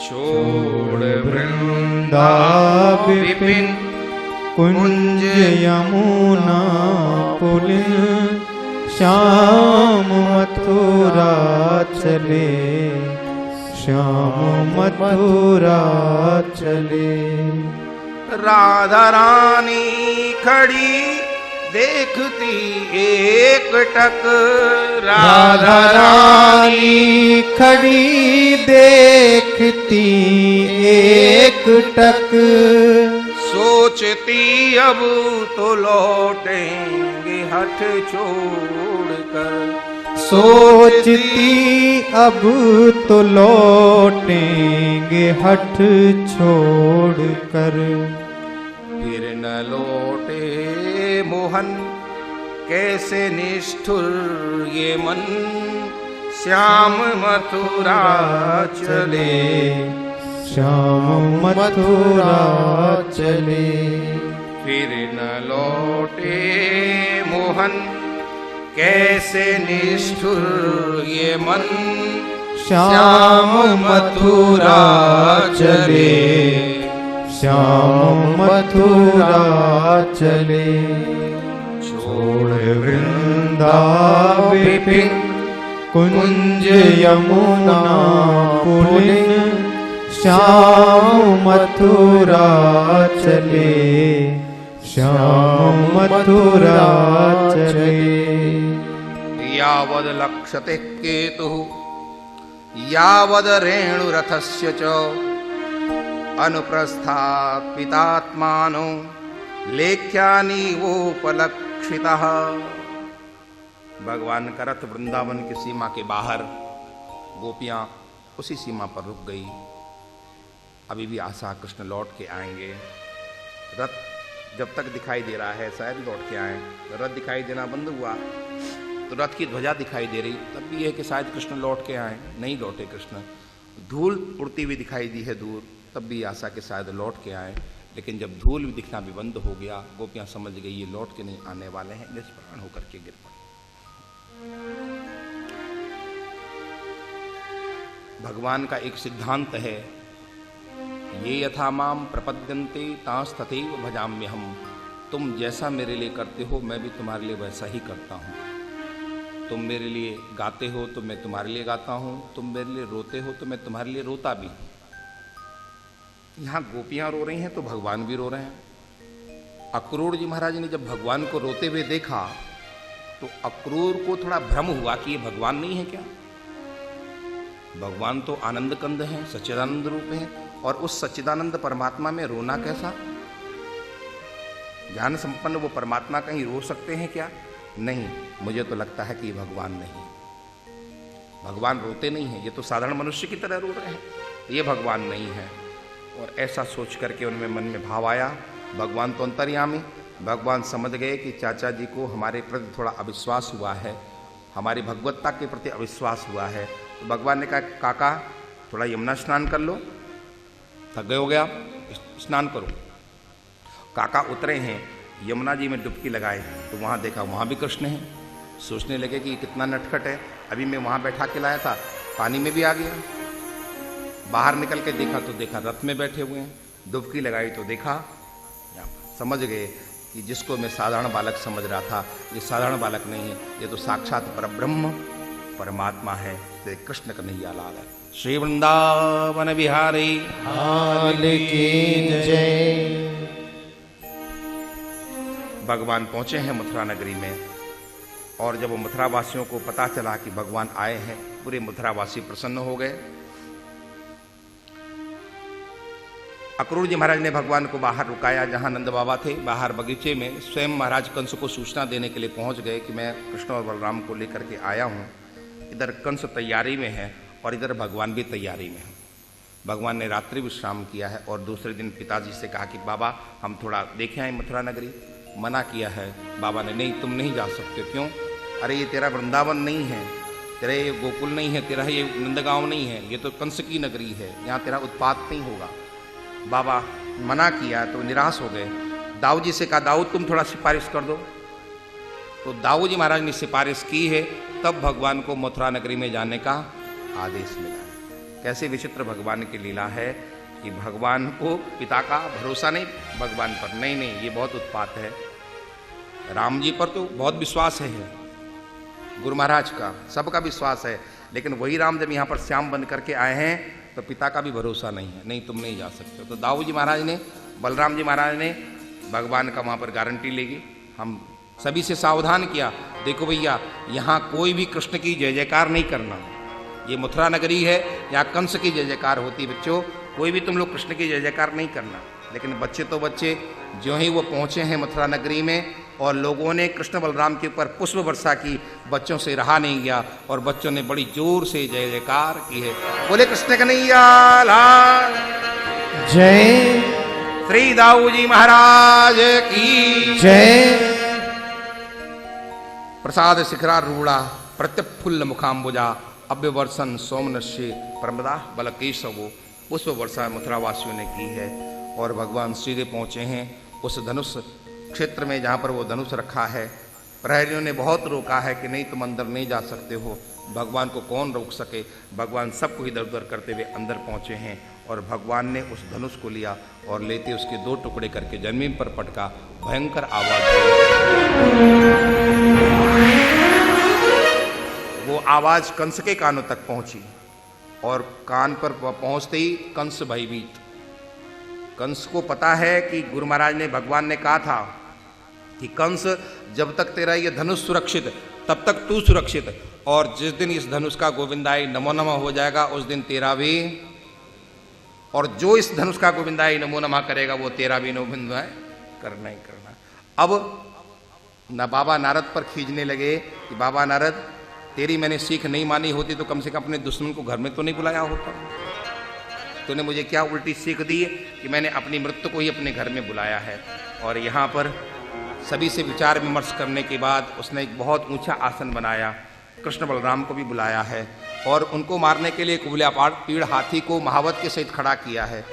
छोड़ वृंदा विपिन कुंज यमुना पुलिन, श्याम मथुरा चले, श्याम मथुरा चले। राधा रानी खड़ी देखती एक टक, राधा रानी खड़ी देखती एक टक। सोचती अब तो लौटेंगे हठ छोड़कर, सोचती अब तो लौटेंगे हठ छोड़कर। फिर न लौटे मोहन कैसे निष्ठुर ये मन, श्याम मथुरा चले, श्याम मथुरा चले। फिर न लौटे मोहन कैसे निष्ठुर ये मन, श्याम मथुरा चले, श्याम मथुरा चले। छोड़ वृंदा विपिन कुंज यमुना पुलिन, श्याम मथुरा चले, श्याम मथुरा चले। यावद लक्ष्यते केतुः यावद रेणुरथस्य च, अनुप्रस्थात् पितात्मानो लेख्यानीवोपलक्षितः। भगवान का रथ वृंदावन की सीमा के बाहर, गोपियां उसी सीमा पर रुक गई। अभी भी आशा कृष्ण लौट के आएंगे। रथ जब तक दिखाई दे रहा है शायद लौट के आए, रथ दिखाई देना बंद हुआ तो रथ की ध्वजा दिखाई दे रही, तब भी है कि शायद कृष्ण लौट के आए, नहीं लौटे कृष्ण। धूल उड़ती हुई दिखाई दी है दूर, तब भी आशा के शायद लौट के आए, लेकिन जब धूल दिखना भी बंद हो गया, गोपियां समझ गई ये लौट के नहीं आने वाले हैं, निष्प्राण होकर के गिर पड़े। भगवान का एक सिद्धांत है, ये यथा माम प्रपद्यन्ते तांस्तथैव भजाम्यहम्। तुम जैसा मेरे लिए करते हो मैं भी तुम्हारे लिए वैसा ही करता हूँ। तुम मेरे लिए गाते हो तो मैं तुम्हारे लिए गाता हूँ, तुम मेरे लिए रोते हो तो मैं तुम्हारे लिए रोता भी हूँ। यहाँ गोपियाँ रो रही हैं तो भगवान भी रो रहे हैं। अक्रूर जी महाराज ने जब भगवान को रोते हुए देखा तो अक्रूर को थोड़ा भ्रम हुआ कि ये भगवान नहीं है क्या। भगवान तो आनंद कंद हैं, सच्चिदानंद रूप हैं, और उस सच्चिदानंद परमात्मा में रोना कैसा। ज्ञान संपन्न वो परमात्मा कहीं रो सकते हैं क्या? नहीं, मुझे तो लगता है कि ये भगवान नहीं, भगवान रोते नहीं हैं, ये तो साधारण मनुष्य की तरह रो रहे हैं, ये भगवान नहीं है। और ऐसा सोच करके उनमें मन में भाव आया, भगवान तो अंतर्यामी, भगवान समझ गए कि चाचा जी को हमारे प्रति थोड़ा अविश्वास हुआ है, हमारी भगवत्ता के प्रति अविश्वास हुआ है। तो भगवान ने कहा, काका थोड़ा यमुना स्नान कर लो, थक गए हो गया, स्नान करो। काका उतरे हैं, यमुना जी में डुबकी लगाए तो वहाँ देखा वहाँ भी कृष्ण है। सोचने लगे कि कितना नटखट है, अभी मैं वहाँ बैठा के लाया था, पानी में भी आ गया। बाहर निकल के देखा तो देखा रथ में बैठे हुए हैं, डुबकी लगाई तो देखा यहाँ पर। समझ गए कि जिसको मैं साधारण बालक समझ रहा था ये साधारण बालक नहीं है, ये तो साक्षात परब्रह्म परमात्मा है, श्री कृष्ण कन्हैया लाल है। श्री वृंदावन बिहारी लाल की जय। भगवान पहुंचे हैं मथुरा नगरी में, और जब मथुरा वासियों को पता चला कि भगवान आए हैं, पूरे मथुरावासी प्रसन्न हो गए। अक्रूर जी महाराज ने भगवान को बाहर रुकाया, जहां नंद बाबा थे, बाहर बगीचे में। स्वयं महाराज कंस को सूचना देने के लिए पहुंच गए कि मैं कृष्ण और बलराम को लेकर के आया हूं। इधर कंस तैयारी में है और इधर भगवान भी तैयारी में है। भगवान ने रात्रि विश्राम किया है और दूसरे दिन पिताजी से कहा कि बाबा हम थोड़ा देखें आए मथुरा नगरी। मना किया है बाबा ने, नहीं तुम नहीं जा सकते। क्यों? अरे ये तेरा वृंदावन नहीं है, तेरा ये गोकुल नहीं है, तेरा ये नंदगांव नहीं है, ये तो कंस की नगरी है, यहाँ तेरा उत्पात नहीं होगा। बाबा मना किया तो निराश हो गए। दाऊ जी से कहा, दाऊद तुम थोड़ा सिफारिश कर दो। तो दाऊ जी महाराज ने सिफारिश की है, तब भगवान को मथुरा नगरी में जाने का आदेश मिला है। कैसे विचित्र भगवान की लीला है कि भगवान को पिता का भरोसा नहीं, भगवान पर नहीं, ये बहुत उत्पात है। राम जी पर तो बहुत विश्वास है, गुरु महाराज का सबका विश्वास है, लेकिन वही राम जब यहाँ पर श्याम बन करके आए हैं तो पिता का भी भरोसा नहीं है, नहीं तुम नहीं जा सकते। तो दाऊ जी महाराज ने, बलराम जी महाराज ने भगवान का वहाँ पर गारंटी लेगी। हम सभी से सावधान किया, देखो भैया यहाँ कोई भी कृष्ण की जय जयकार नहीं करना, ये मथुरा नगरी है, यहाँ कंस की जय जयकार होती। बच्चों कोई भी तुम लोग कृष्ण की जय जयकार नहीं करना। लेकिन बच्चे तो बच्चे, जो ही वो पहुँचे हैं मथुरा नगरी में और लोगों ने कृष्ण बलराम के ऊपर पुष्प वर्षा की, बच्चों से रहा नहीं गया और बच्चों ने बड़ी जोर से जय जयकार की है। बोले कृष्ण कन्हैया लाल जय। श्री दाऊ जी महाराज की जय। प्रसाद शिखरारूढ़ा प्रत्यफुल्ल मुखाम्बुजा अव्यवर्षन सोमनश्य प्रमदा बलकेशवो। पुष्प वर्षा मथुरा वासियों ने की है और भगवान सीधे पहुँचे हैं उस धनुष क्षेत्र में जहाँ पर वो धनुष रखा है। प्रहरियों ने बहुत रोका है कि नहीं तुम अंदर नहीं जा सकते हो। भगवान को कौन रोक सके, भगवान सबको इधर उधर करते हुए अंदर पहुँचे हैं और भगवान ने उस धनुष को लिया और लेते उसके 2 टुकड़े करके जमीन पर पटका। भयंकर आवाज वो आवाज कंस के कानों तक पहुंची और कान पर पहुंचते ही कंस भयभीत। कंस को पता है कि गुरु महाराज ने, भगवान ने कहा था कि कंस जब तक तेरा ये धनुष सुरक्षित तब तक तू सुरक्षित, और जिस दिन इस धनुष का गोविंदाई नमो नमः हो जाएगा उस दिन तेरा भी, और जो इस धनुष का गोविंदाई नमो नमः करेगा वो तेरा भी नमो नमः करना ही करना। अब न बाबा नारद पर खींचने लगे कि बाबा नारद तेरी मैंने सीख नहीं मानी होती तो कम से कम अपने दुश्मन को घर में तो नहीं बुलाया होता। तूने मुझे क्या उल्टी सीख दी है कि मैंने अपनी मृत्यु को ही अपने घर में बुलाया है। और यहाँ पर सभी से विचार विमर्श करने के बाद उसने एक बहुत ऊंचा आसन बनाया, कृष्ण बलराम को भी बुलाया है और उनको मारने के लिए कुबल्या पीड़ हाथी को महावत के सहित खड़ा किया है।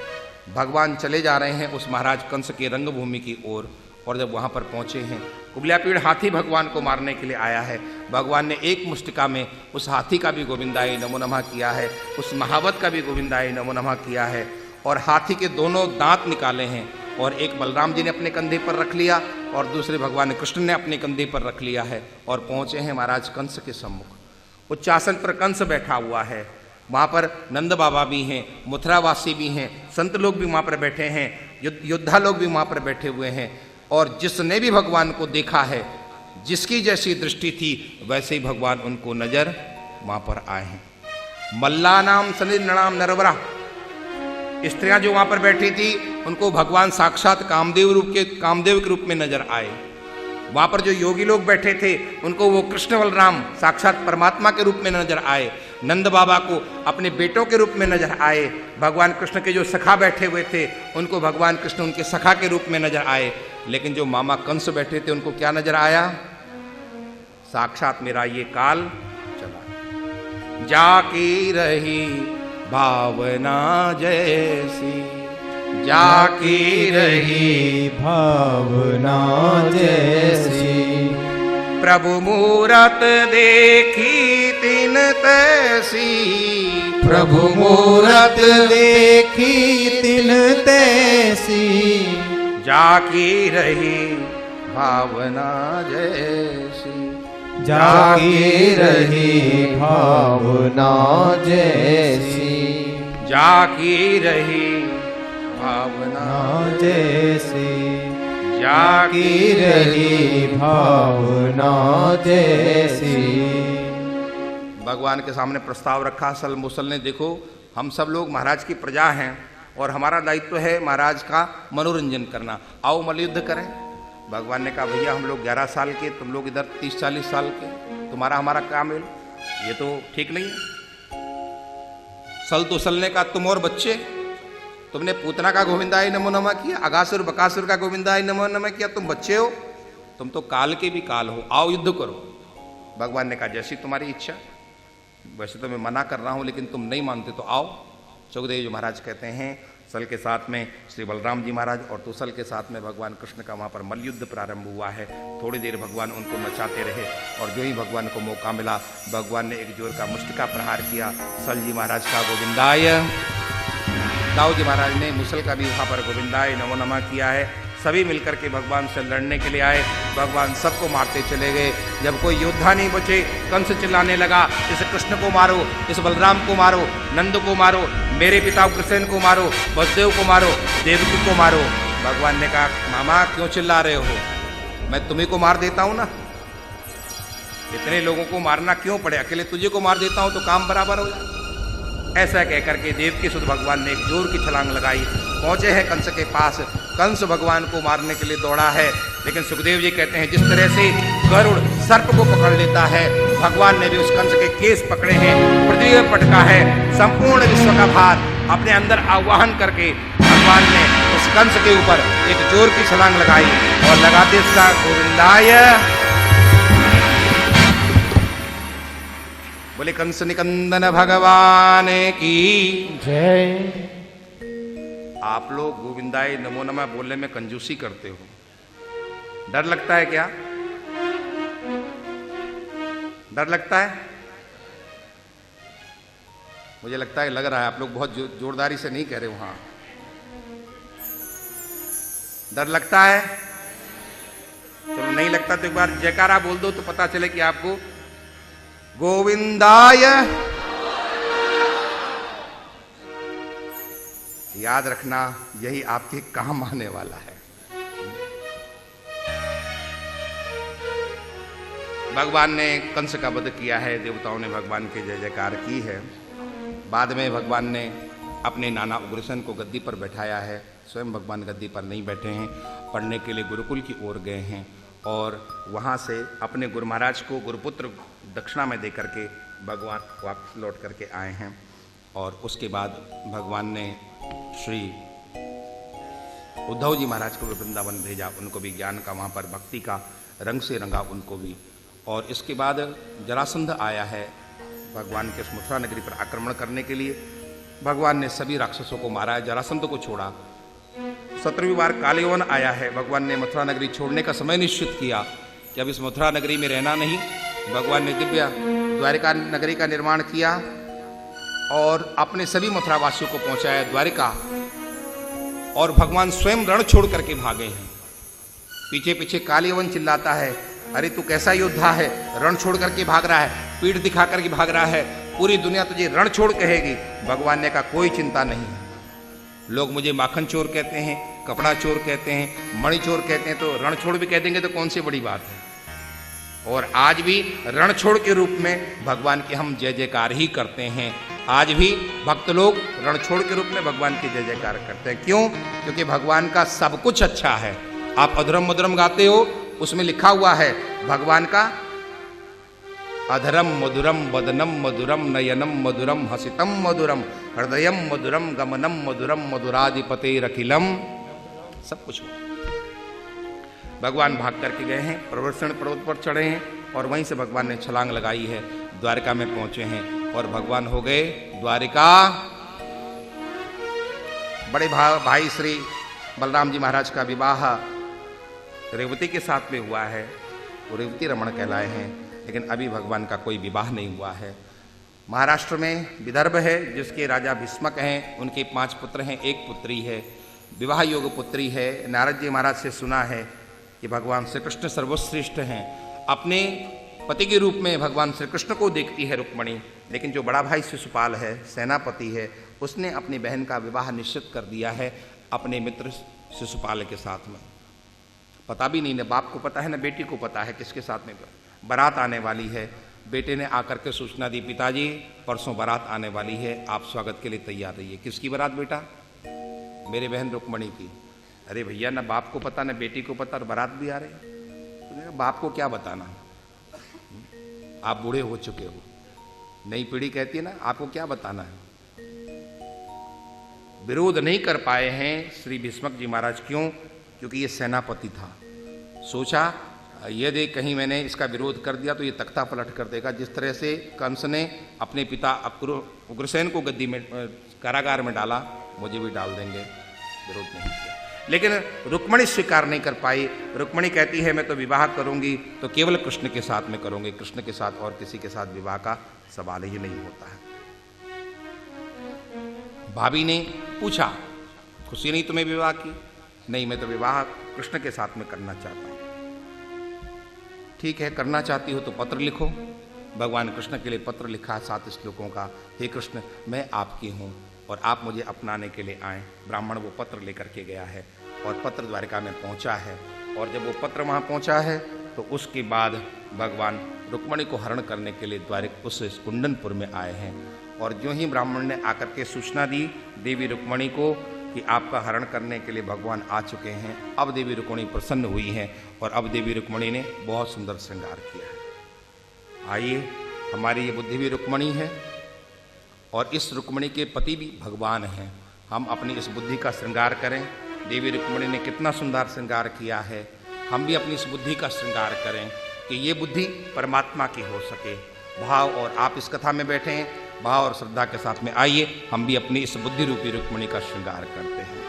भगवान चले जा रहे हैं उस महाराज कंस के रंगभूमि की ओर, और जब वहाँ पर पहुँचे हैं कुबल्या पीड़ हाथी भगवान को मारने के लिए आया है। भगवान ने एक मुष्टिका में उस हाथी का भी गोविंदाई नमो नमः किया है, उस महावत का भी गोविंदाई नमो नमः किया है, और हाथी के दोनों दांत निकाले हैं और एक बलराम जी ने अपने कंधे पर रख लिया और दूसरे भगवान कृष्ण ने अपने कंधे पर रख लिया है और पहुँचे हैं महाराज कंस के सम्मुख। उच्चासन पर कंस बैठा हुआ है, वहाँ पर नंद बाबा भी हैं, मथुरावासी भी हैं, संत लोग भी वहाँ पर बैठे हैं, योद्धा लोग भी वहाँ पर बैठे हुए हैं, और जिसने भी भगवान को देखा है, जिसकी जैसी दृष्टि थी वैसे ही भगवान उनको नजर वहाँ पर आए हैं। मल्लानाम सनिर्णाम नरवरा, स्त्रियां जो वहाँ पर बैठी थी उनको भगवान साक्षात कामदेव के रूप में नजर आए। वहाँ पर जो योगी लोग बैठे थे उनको वो कृष्ण बलराम साक्षात परमात्मा के रूप में नजर आए। नंद बाबा को अपने बेटों के रूप में नजर आए। भगवान कृष्ण के जो सखा बैठे हुए थे उनको भगवान कृष्ण उनके सखा के रूप में नजर आए। लेकिन जो मामा कंस बैठे थे उनको क्या नजर आया? साक्षात मेरा ये काल चला। जाकी रही भावना जैसी, जाकी रही भावना जैसी, प्रभु मूरत देखी तिन तैसी, प्रभु मूरत देखी तिन तैसी, जाकी रही भावना जैसी, जाकी रही भावना जैसी, जाकी रही भावना जैसी, जाकी रही भावना जैसी। भगवान के सामने प्रस्ताव रखा सल मुसल ने, देखो हम सब लोग महाराज की प्रजा हैं और हमारा दायित्व है महाराज का मनोरंजन करना, आओ मल्लयुद्ध करें। भगवान ने कहा भैया हम लोग 11 साल के, तुम लोग इधर 30-40 साल के, तुम्हारा हमारा क्या मेल, ये तो ठीक नहीं है। सल तो सल ने कहा तुम और बच्चे, तुमने पूतना का गोविंदाई नमो नमः किया, अगासुर बकासुर का गोविंदाई नमो नमः किया, तुम बच्चे हो, तुम तो काल के भी काल हो, आओ युद्ध करो। भगवान ने कहा जैसी तुम्हारी इच्छा, वैसे तो मैं मना कर रहा हूं लेकिन तुम नहीं मानते तो आओ। सुखदेव जी महाराज कहते हैं सल के साथ में श्री बलराम जी महाराज और तुसल के साथ में भगवान कृष्ण का वहाँ पर मल्लयुद्ध प्रारंभ हुआ है। थोड़ी देर भगवान उनको नचाते रहे और जो ही भगवान को मौका मिला भगवान ने एक जोर का मुष्टिका प्रहार किया। सल जी महाराज का गोविंदाय, दाऊ जी महाराज ने मुसल का भी वहाँ पर गोविंदाय नमो नमः किया है। सभी मिलकर के भगवान से लड़ने के लिए आए, भगवान सबको मारते चले गए। जब कोई योद्धा नहीं बचे, कंस चिल्लाने लगा इस कृष्ण को मारो, इस बलराम को मारो, नंद को मारो, मेरे पिता कृष्ण को मारो, वसुदेव को मारो, देवकी को मारो। भगवान ने कहा मामा क्यों चिल्ला रहे हो, मैं तुम्ही को मार देता हूँ ना, इतने लोगों को मारना क्यों पड़े, अकेले तुझे को मार देता हूँ तो काम बराबर हो जाए। ऐसा कहकर के देवकी सुत भगवान ने एक जोर की छलांग लगाई, पहुंचे हैं कंस के पास। कंस भगवान को मारने के लिए दौड़ा है, लेकिन सुखदेव जी कहते हैं जिस तरह से गरुड़ सर्प को पकड़ लेता है, भगवान ने भी उस कंस के केस पकड़े हैं, पृथ्वी पर पटका है, संपूर्ण विश्व का भार अपने अंदर आवाहन करके भगवान ने उस कंस के ऊपर एक जोर की छलांग लगाई और लगाते उसका गोविंदाय बोले कंस निकंदन भगवान की जय। आप लोग गोविंदाय नमो नमः बोलने में कंजूसी करते हो, डर लगता है क्या? डर लगता है? मुझे लगता है लग रहा है आप लोग बहुत जोरदारी से नहीं कह रहे वहां। डर लगता है? चलो नहीं लगता तो एक बार जयकारा बोल दो तो पता चले कि आपको। गोविंदाय। याद रखना यही आपके काम आने वाला है। भगवान ने कंस का वध किया है, देवताओं ने भगवान की जय जयकार की है। बाद में भगवान ने अपने नाना उग्रसेन को गद्दी पर बैठाया है। स्वयं भगवान गद्दी पर नहीं बैठे हैं, पढ़ने के लिए गुरुकुल की ओर गए हैं और वहाँ से अपने गुरु महाराज को गुरुपुत्र दक्षिणा में दे करके भगवान वापस लौट करके आए हैं। और उसके बाद भगवान ने श्री उद्धव जी महाराज को भी वृंदावन भेजा, उनको भी ज्ञान का वहाँ पर भक्ति का रंग से रंगा उनको भी। और इसके बाद जरासंध आया है भगवान के मथुरा नगरी पर आक्रमण करने के लिए। भगवान ने सभी राक्षसों को मारा है, जरासंध को छोड़ा। 17वीं बार कालयवन आया है, भगवान ने मथुरा नगरी छोड़ने का समय निश्चित किया कि अब इस मथुरा नगरी में रहना नहीं। भगवान ने दिव्य द्वारिका नगरी का निर्माण किया और अपने सभी मथुरा वासियों को पहुंचाया द्वारिका। और भगवान स्वयं रण छोड़ करके भागे हैं। पीछे पीछे कालयवन चिल्लाता है, अरे तू कैसा योद्धा है, रण छोड़ करके भाग रहा है, पीठ दिखा करके भाग रहा है, पूरी दुनिया तुझे रण छोड़ कहेगी। भगवान ने कहा कोई चिंता नहीं है। लोग मुझे माखन चोर कहते हैं, कपड़ा चोर कहते हैं, मणि चोर कहते हैं, तो रण छोड़ भी कह देंगे तो कौन सी बड़ी बात है। और आज भी रण छोड़ के रूप में भगवान की हम जय जयकार ही करते हैं। आज भी भक्त लोग रण छोड़ के रूप में भगवान की जय जयकार करते हैं। क्यों? क्योंकि भगवान का सब कुछ अच्छा है। आप अधरम मधुरम गाते हो, उसमें लिखा हुआ है भगवान का अधरम मधुरम वदनम मधुरम नयनम मधुरम हसितम मधुरम हृदयम मधुरम गमनम मधुरम मधुराधिपतेरखिलम। सब कुछ भगवान भाग करके गए हैं, प्रवर्षण पर्वत पर चढ़े हैं और वहीं से भगवान ने छलांग लगाई है, द्वारिका में पहुंचे हैं और भगवान हो गए द्वारिका। बड़े भाई श्री बलराम जी महाराज का विवाह रेवती के साथ में हुआ है, वो रेवती रमण कहलाए हैं, लेकिन अभी भगवान का कोई विवाह नहीं हुआ है। महाराष्ट्र में विदर्भ है जिसके राजा भीष्मक हैं, उनके 5 पुत्र हैं, 1 पुत्री है, विवाह योग पुत्री है। नारद जी महाराज से सुना है कि भगवान श्री कृष्ण सर्वश्रेष्ठ हैं। अपने पति के रूप में भगवान श्री कृष्ण को देखती है रुक्मणी, लेकिन जो बड़ा भाई शिशुपाल है, सेनापति है, उसने अपनी बहन का विवाह निश्चित कर दिया है अपने मित्र शिशुपाल के साथ में। पता भी नहीं, न बाप को पता है न बेटी को पता है किसके साथ में बारात आने वाली है। बेटे ने आकर के सूचना दी, पिताजी परसों बारात आने वाली है, आप स्वागत के लिए तैयार रहिए। किसकी बारात बेटा? मेरे बहन रुक्मणी की। अरे भैया, न बाप को पता न बेटी को पता और बारात भी आ रही। तो बाप को क्या बताना, आप बूढ़े हो चुके हो। नई पीढ़ी कहती है ना, आपको क्या बताना है। विरोध नहीं कर पाए हैं श्री भीष्मक जी महाराज। क्यों? क्योंकि ये सेनापति था। सोचा यदि कहीं मैंने इसका विरोध कर दिया तो ये तख्ता पलट कर देगा। जिस तरह से कंस ने अपने पिता उग्रसेन को गद्दी में कारागार में डाला, मुझे भी डाल देंगे। विरोध नहीं किया, लेकिन रुक्मणी स्वीकार नहीं कर पाई। रुक्मणी कहती है मैं तो विवाह करूंगी तो केवल कृष्ण के साथ में करूंगी, कृष्ण के साथ और किसी के साथ विवाह का सवाल ही नहीं होता है। भाभी ने पूछा, खुशी नहीं तुम्हें विवाह की? नहीं, मैं तो विवाह कृष्ण के साथ में करना चाहता हूं। ठीक है, करना चाहती हो तो पत्र लिखो। भगवान कृष्ण के लिए पत्र लिखा 7 श्लोकों का। हे कृष्ण, मैं आपकी हूँ और आप मुझे अपनाने के लिए आए। ब्राह्मण वो पत्र लेकर के गया है और पत्र द्वारिका में पहुँचा है। और जब वो पत्र वहाँ पहुँचा है तो उसके बाद भगवान रुक्मणी को हरण करने के लिए द्वारिका उस कुंडनपुर में आए हैं। और जो ही ब्राह्मण ने आकर के सूचना दी देवी रुक्मणी को कि आपका हरण करने के लिए भगवान आ चुके हैं, अब देवी रुक्मणी प्रसन्न हुई हैं और अब देवी रुक्मणी ने बहुत सुंदर श्रृंगार किया है। आइए, हमारी ये बुद्धि भी रुक्मणी है और इस रुक्मणी के पति भी भगवान हैं। हम अपनी इस बुद्धि का श्रृंगार करें। देवी रुक्मणी ने कितना सुंदर श्रृंगार किया है, हम भी अपनी इस बुद्धि का श्रृंगार करें कि ये बुद्धि परमात्मा की हो सके। भाव और आप इस कथा में बैठे हैं, भाव और श्रद्धा के साथ में आइए हम भी अपनी इस बुद्धि रूपी रुक्मणी का श्रृंगार करते हैं।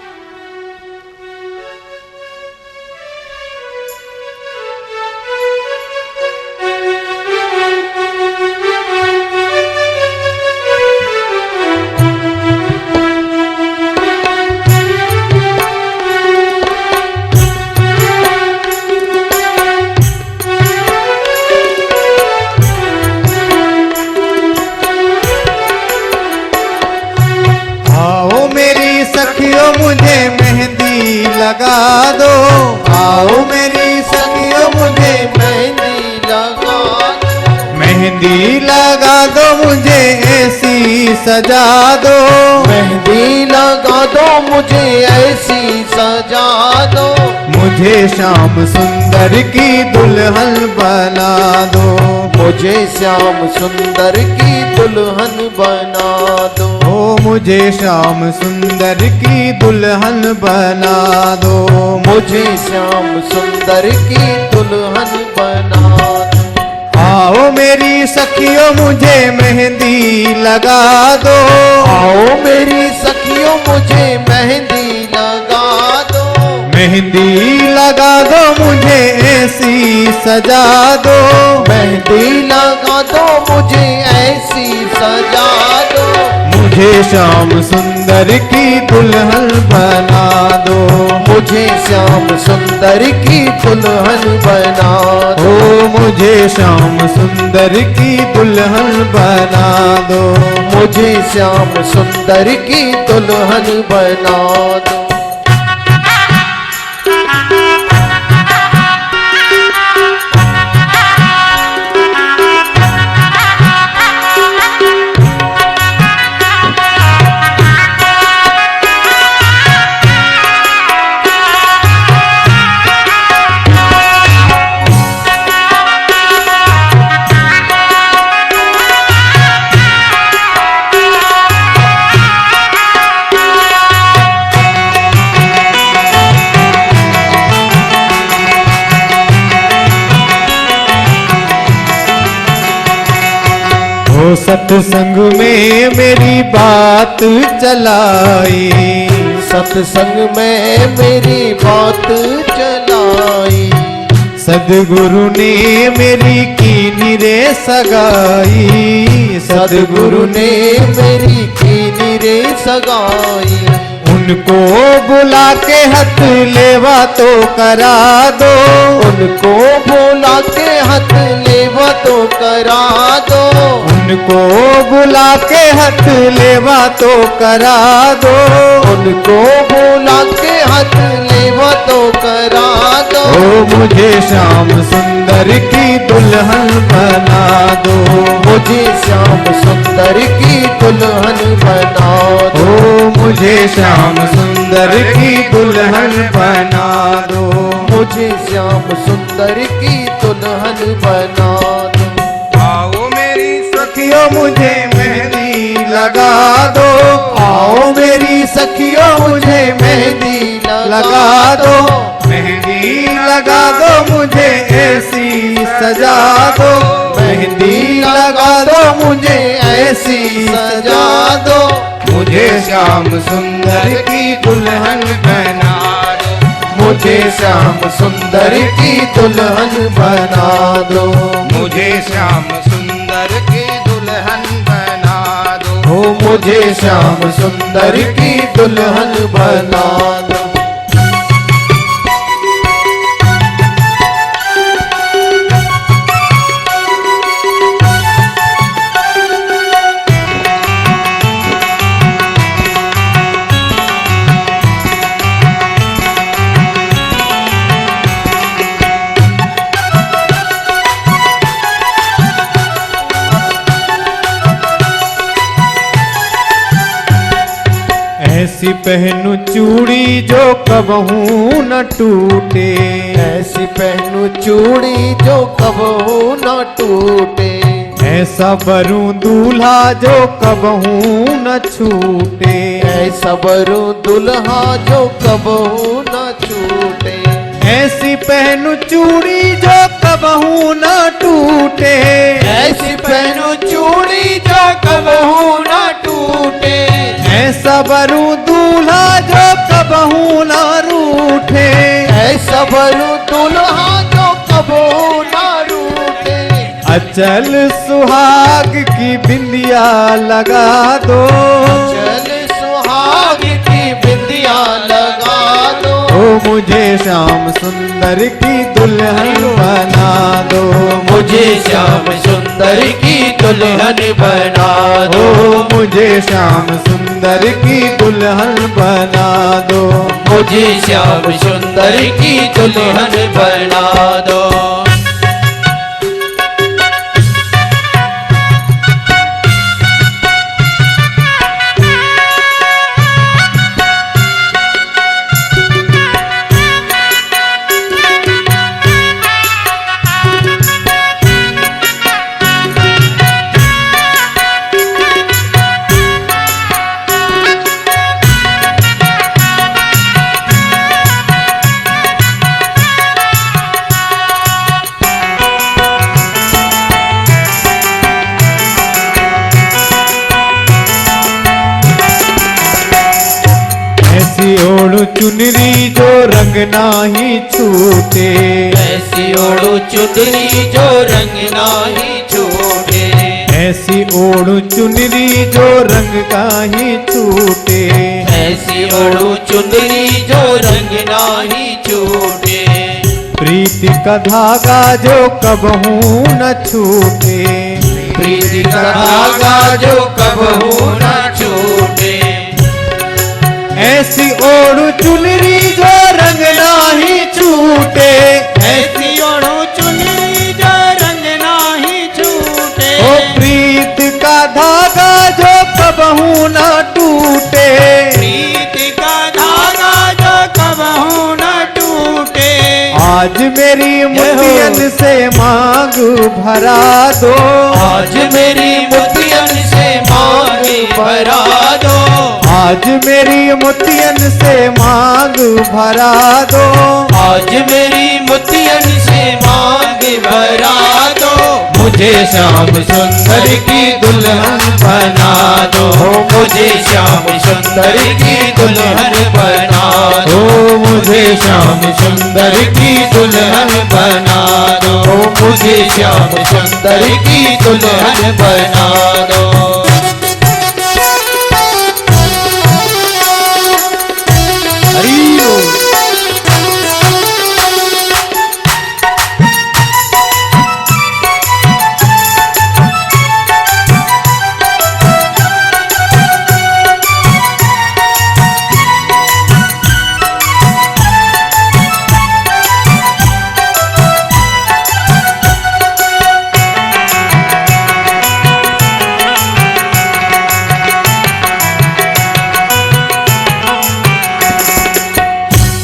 लगा दो। आओ मेरी सखियों मुझे मेहंदी लगा दो। मेहंदी लगा दो, मुझे ऐसी सजा दो। मेहंदी लगा दो, मुझे ऐसी सजा दो। मुझे श्याम सुंदर की दुल्हन बना दो। मुझे श्याम सुंदर की दुल्हन बना दो। ओ मुझे श्याम सुंदर की दुल्हन बना दो। मुझे श्याम सुंदर की दुल्हन बना दो। आओ मेरी सखियों मुझे मेहंदी लगा दो। आओ मेरी सखियों मुझे मेहंदी लगा दो। मेहंदी लगा दो, मुझे ऐसी सजा दो। मेहंदी लगा दो, मुझे ऐसी सजा दो। मुझे श्याम सुंदर की दुल्हन बना दो। मुझे श्याम सुंदर की दुल्हन बना दो। ओ मुझे श्याम सुंदर की दुल्हन बना दो। मुझे श्याम सुंदर की दुल्हन बना दो। सत्संग में मेरी बात चलाई। सत्संग में मेरी बात चलाई। सदगुरु ने मेरी कीनी रे सगाई। सदगुरु ने मेरी कीनी रे सगाई। उनको बुला के हथ लेवा तो करा दो। उनको बुला के हथ लेवा तो करा दो। उनको बुला के हथ लेवा तो करा दो। उनको बुला के हथ लेवा तो करा दो। ओ मुझे श्याम सुंदर की दुल्हन बना दो। मुझे श्याम सुंदर की दुल्हन बना दो। ओ मुझे श्याम सुंदर की दुल्हन बना दो। मुझे श्याम सुंदर की दुल्हन बना दो। आओ मेरी सखियों मुझे मेहंदी लगा दो। आओ मेरी सखियों मुझे मेहंदी लगा दो। मेहंदी लगा दो, मुझे ऐसी सजा दो। मेहंदी लगा दो, मुझे ऐसी सजा दो। मुझे श्याम सुंदर की दुल्हन बना दो। मुझे श्याम सुंदर की दुल्हन बना दो। मुझे श्याम सुंदर की दुल्हन बना दो। हो मुझे श्याम सुंदर की दुल्हन बना दो। ऐसी पहनू चूड़ी जो कबहू न टूटे। ऐसी पहनू चूड़ी जो कबहू न टूटे। ऐसा बरू दूल्हा जो कबहू न छूटे। ऐसा बरू दुल्हा जो कबहू न छूटे। ऐसी पहनू चूड़ी जो कबहू न टूटे। ऐसी पहनू चूड़ी जो कबहू न टूटे। ऐसा बरू दूल्हा जो कबहू न रूठे। ऐसा बरू दुल्हा जो कबहू न रूठे। अचल सुहाग की बिंदिया लगा दो। चल सुहाग की बिंदिया लगा दो। ओ मुझे श्याम सुंदर की दुल्हन बना दो। मुझे श्याम सुंदर की दुल्हन बना दो। मुझे श्याम सुंदर की दुल्हन बना दो। मुझे श्याम सुंदर की दुल्हन बना दो। ओढ़ चुनरी जो रंग नाही छूटे। ऐसी ओढ़ चुनरी जो रंग नाही छूटे। ऐसी ओढ़ चुनरी जो रंग काही छूटे। ऐसी ओढ़ चुनरी जो रंग नाही छूटे। प्रीति का धागा जो कबहू न छूटे। प्रीति का धागा जो कबहू न छूटे। ऐसी ओढ़ चुनरी जो रंग नाही छूटे। ऐसी ओढ़ चुनरी जो रंग नाही छूटे। ओ प्रीत का धागा जो कबहू न टूटे। प्रीति का धागा जो कबहू न टूटे। आज मेरी मोतियन से मांग भरा दो। आज मेरी मोतियन से मांग भरा दो। आज मेरी मोतियन से मांग भरा दो। आज मेरी मोतियन से मांग भरा दो। मुझे श्याम सुंदर की दुल्हन बना दो। मुझे श्याम सुंदर की दुल्हन बना दो। मुझे श्याम सुंदर की दुल्हन बना दो। मुझे श्याम सुंदर की दुल्हन बना दो।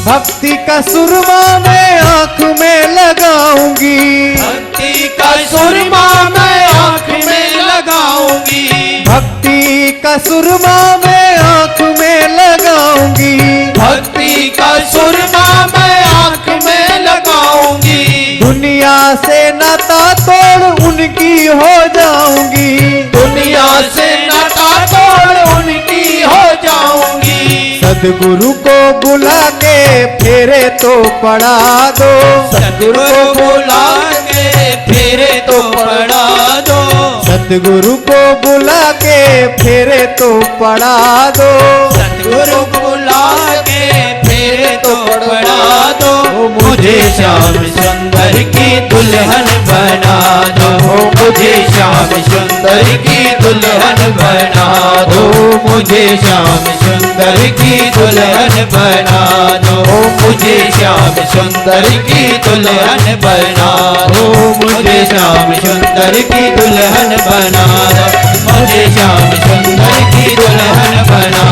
भक्ति का सुरमा मैं आंख में लगाऊंगी। भक्ति का सुरमा मैं आंख में लगाऊंगी। भक्ति का सुरमा मैं आंख में लगाऊंगी। भक्ति का सुरमा मैं आंख में लगाऊंगी। दुनिया से नाता तोड़ उनकी हो जाऊंगी। दुनिया से नाता तोड़ उनकी हो जाऊंगी। सदगुरु को बुला के फेरे तो पड़ा दो। सदगुरु को बुला के फेरे तो पड़ा दो। सदगुरु को बुला के फेरे तो पड़ा दो। सदगुरु को बुला के फेरे तो पड़ा दो। मुझे श्याम सुंदर की दुल्हन बना दो। मुझे श्याम सुंदर की दुल्हन बना दो। मुझे श्याम सुंदर की दुल्हन बना दो। मुझे श्याम सुंदर की दुल्हन बना दो। मुझे श्याम सुंदर की दुल्हन बना दो। मुझे श्याम सुंदर की दुल्हन बना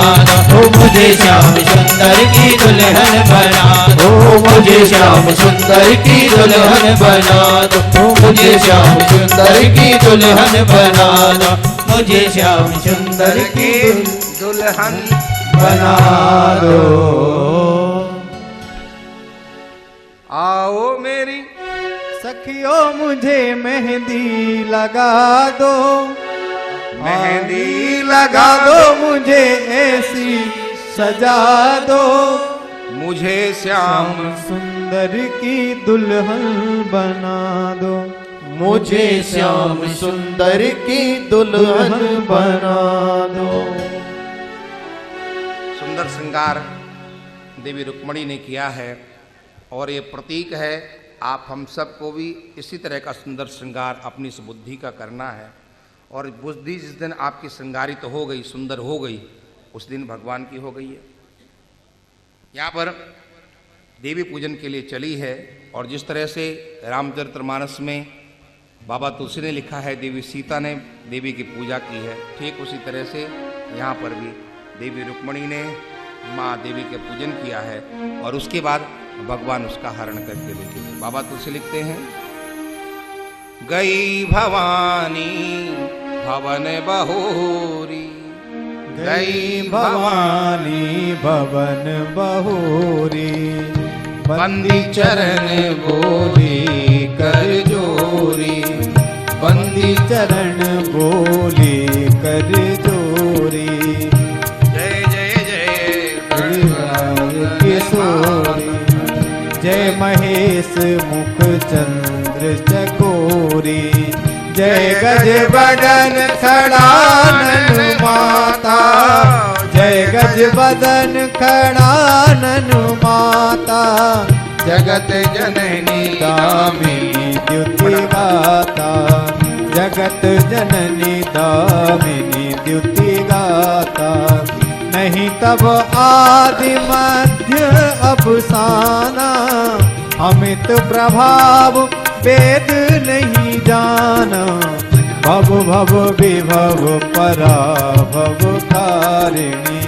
दो। मुझे श्याम सुंदर की दुल्हन बना दो। मुझे श्याम सुंदर की दुल्हन बना दो। मुझे श्याम सुंदर की दुल्हन बना दो। मुझे श्याम सुंदर की दुल्हन बना दो। आओ मेरी सखियों मुझे मेहंदी लगा दो। मेहंदी लगा दो मुझे ऐसी सजा दो। मुझे श्याम सुंदर की दुल्हन बना दो। मुझे श्याम सुंदर की दुल्हन बना दो। सुंदर श्रृंगार देवी रुक्मणी ने किया है और ये प्रतीक है आप हम सबको भी इसी तरह का सुंदर श्रृंगार अपनी इस बुद्धि का करना है और बुद्धि जिस दिन आपकी श्रृंगारित तो हो गई, सुंदर हो गई, उस दिन भगवान की हो गई है। यहाँ पर देवी पूजन के लिए चली है। और जिस तरह से रामचरितमानस में बाबा तुलसी ने लिखा है देवी सीता ने देवी की पूजा की है, ठीक उसी तरह से यहाँ पर भी देवी रुक्मणी ने माँ देवी के पूजन किया है और उसके बाद भगवान उसका हरण करके ले गए। बाबा तुलसी लिखते हैं, गई भवानी भवन बहोरी, गई भवानी भवन बहोरी, बंदी चरण बोली कर जोरी, बंदी चरण बोली कर जोरी, जय जय जय किशोरी, जय महेश मुख चंद्र चकोरी, जय गज बदन खड़ानन माता, जय गज बदन खड़ानन माता, जगत जननी दामिनी द्युति गाता, जगत जननी दामिनी द्युति गाता, नहीं तब आदि मध्य अवसाना, अमित प्रभाव वेद नहीं जाना, भव भव विभव पराभव कारिणी,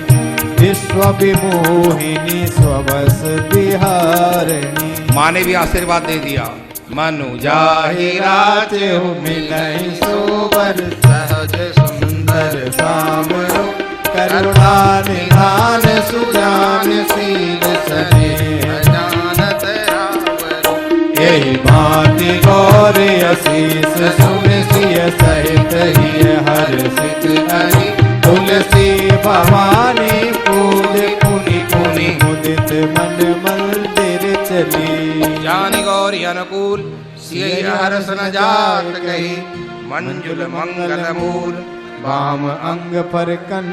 विश्व विमोहिनी स्वबस विहारिणी। माँ ने भी आशीर्वाद दे दिया, मनु जाहिरात मिलई सोबर सहज सुंदर सामरो, करुणा निधान सुजान शील स्नेह जानत रावरो, यही भांति गौर अशीष सुनिसिय सहित ही हर्षित हरि, तुलसी भवानी पूज पुनि पुनि मुदित मन मंदिर चली, जान गौरी अनुकूल सिय हर्ष न जात कही, मंजुल मंगल मूल वाम अंग पर कन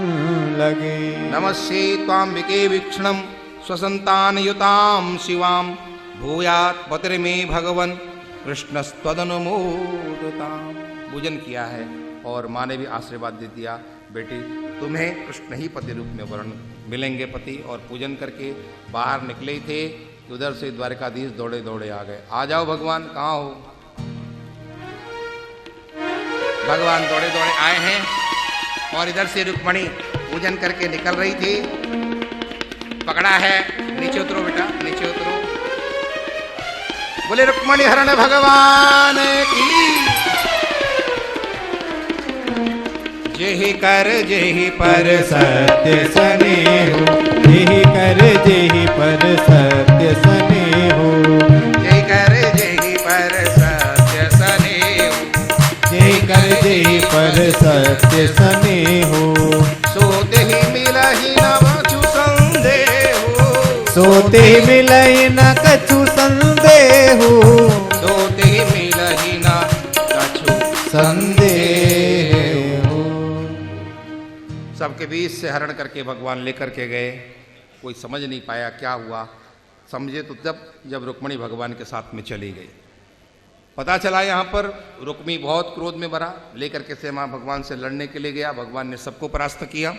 लगे, नमस्ते त्वाम्बिके वीक्षणम स्वसंतान युताम शिवाम, भूयात पत्र में भगवन कृष्णस्त्वदनुमोदताम। पूजन किया है और माँ ने भी आशीर्वाद दे दिया, बेटी तुम्हें कृष्ण ही पति रूप में वर्ण मिलेंगे पति। और पूजन करके बाहर निकले ही थे कि उधर से द्वारकाधीश दौड़े दौड़े आ गए, आ जाओ भगवान कहाँ हो। भगवान दौड़े दौड़े आए हैं और इधर से रुक्मणी पूजन करके निकल रही थी, पकड़ा है, नीचे उतरो बेटा नीचे उतरो। बोले रुक्मणी हरण भगवान की, जेहि कर जेहि पर सत्य स्नेहो, जेहि कर जेहि पर सत्य स्नेहो, जय कर जेहि पर सत्य स्नेहो, जेहि कर जेहि पर सत्य स्नेहो, सोते ही मिलहि न कछु संदेहो, सोते मिलई न कछु संदेहो, सोते ही मिलहि न कछु। संदेहो। सबके बीच से हरण करके भगवान लेकर के गए, कोई समझ नहीं पाया क्या हुआ। समझे तो जब रुक्मणी भगवान के साथ में चली गई, पता चला यहाँ पर रुक्मी बहुत क्रोध में भरा, लेकर के से माँ भगवान से लड़ने के लिए गया। भगवान ने सबको परास्त किया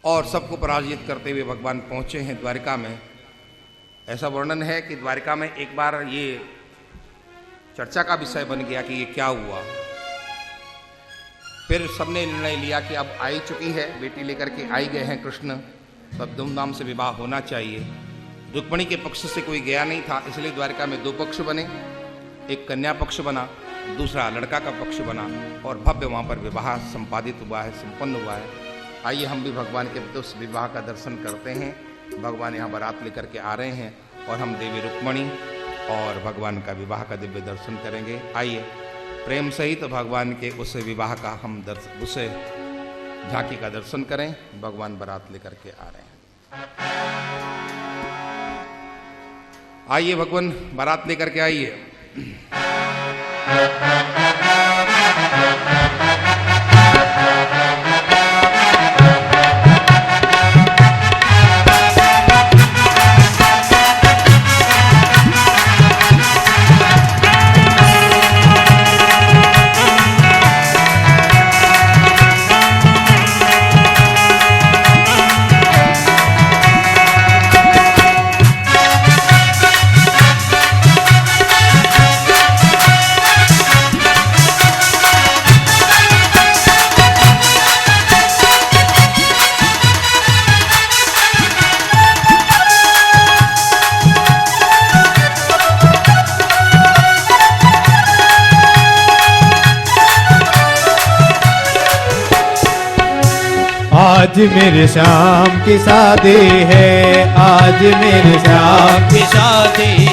और सबको पराजित करते हुए भगवान पहुँचे हैं द्वारिका में। ऐसा वर्णन है कि द्वारिका में एक बार ये चर्चा का विषय बन गया कि ये क्या हुआ। फिर सबने निर्णय लिया कि अब आई चुकी है, बेटी लेकर के आई गए हैं कृष्ण, तब धूमधाम से विवाह होना चाहिए। रुक्मणी के पक्ष से कोई गया नहीं था, इसलिए द्वारिका में दो पक्ष बने, एक कन्या पक्ष बना, दूसरा लड़का का पक्ष बना और भव्य वहाँ पर विवाह संपादित हुआ है, संपन्न हुआ है। आइए हम भी भगवान के उस विवाह का दर्शन करते हैं। भगवान यहाँ बारात लेकर के आ रहे हैं और हम देवी रुक्मणी और भगवान का विवाह का दिव्य दर्शन करेंगे। आइए प्रेम सहित भगवान के उस विवाह का हम उस झांकी का दर्शन करें। भगवान बारात लेकर के आ रहे हैं। आइए भगवान बारात लेकर के आइए। आज मेरे श्याम की शादी है, आज मेरे श्याम की शादी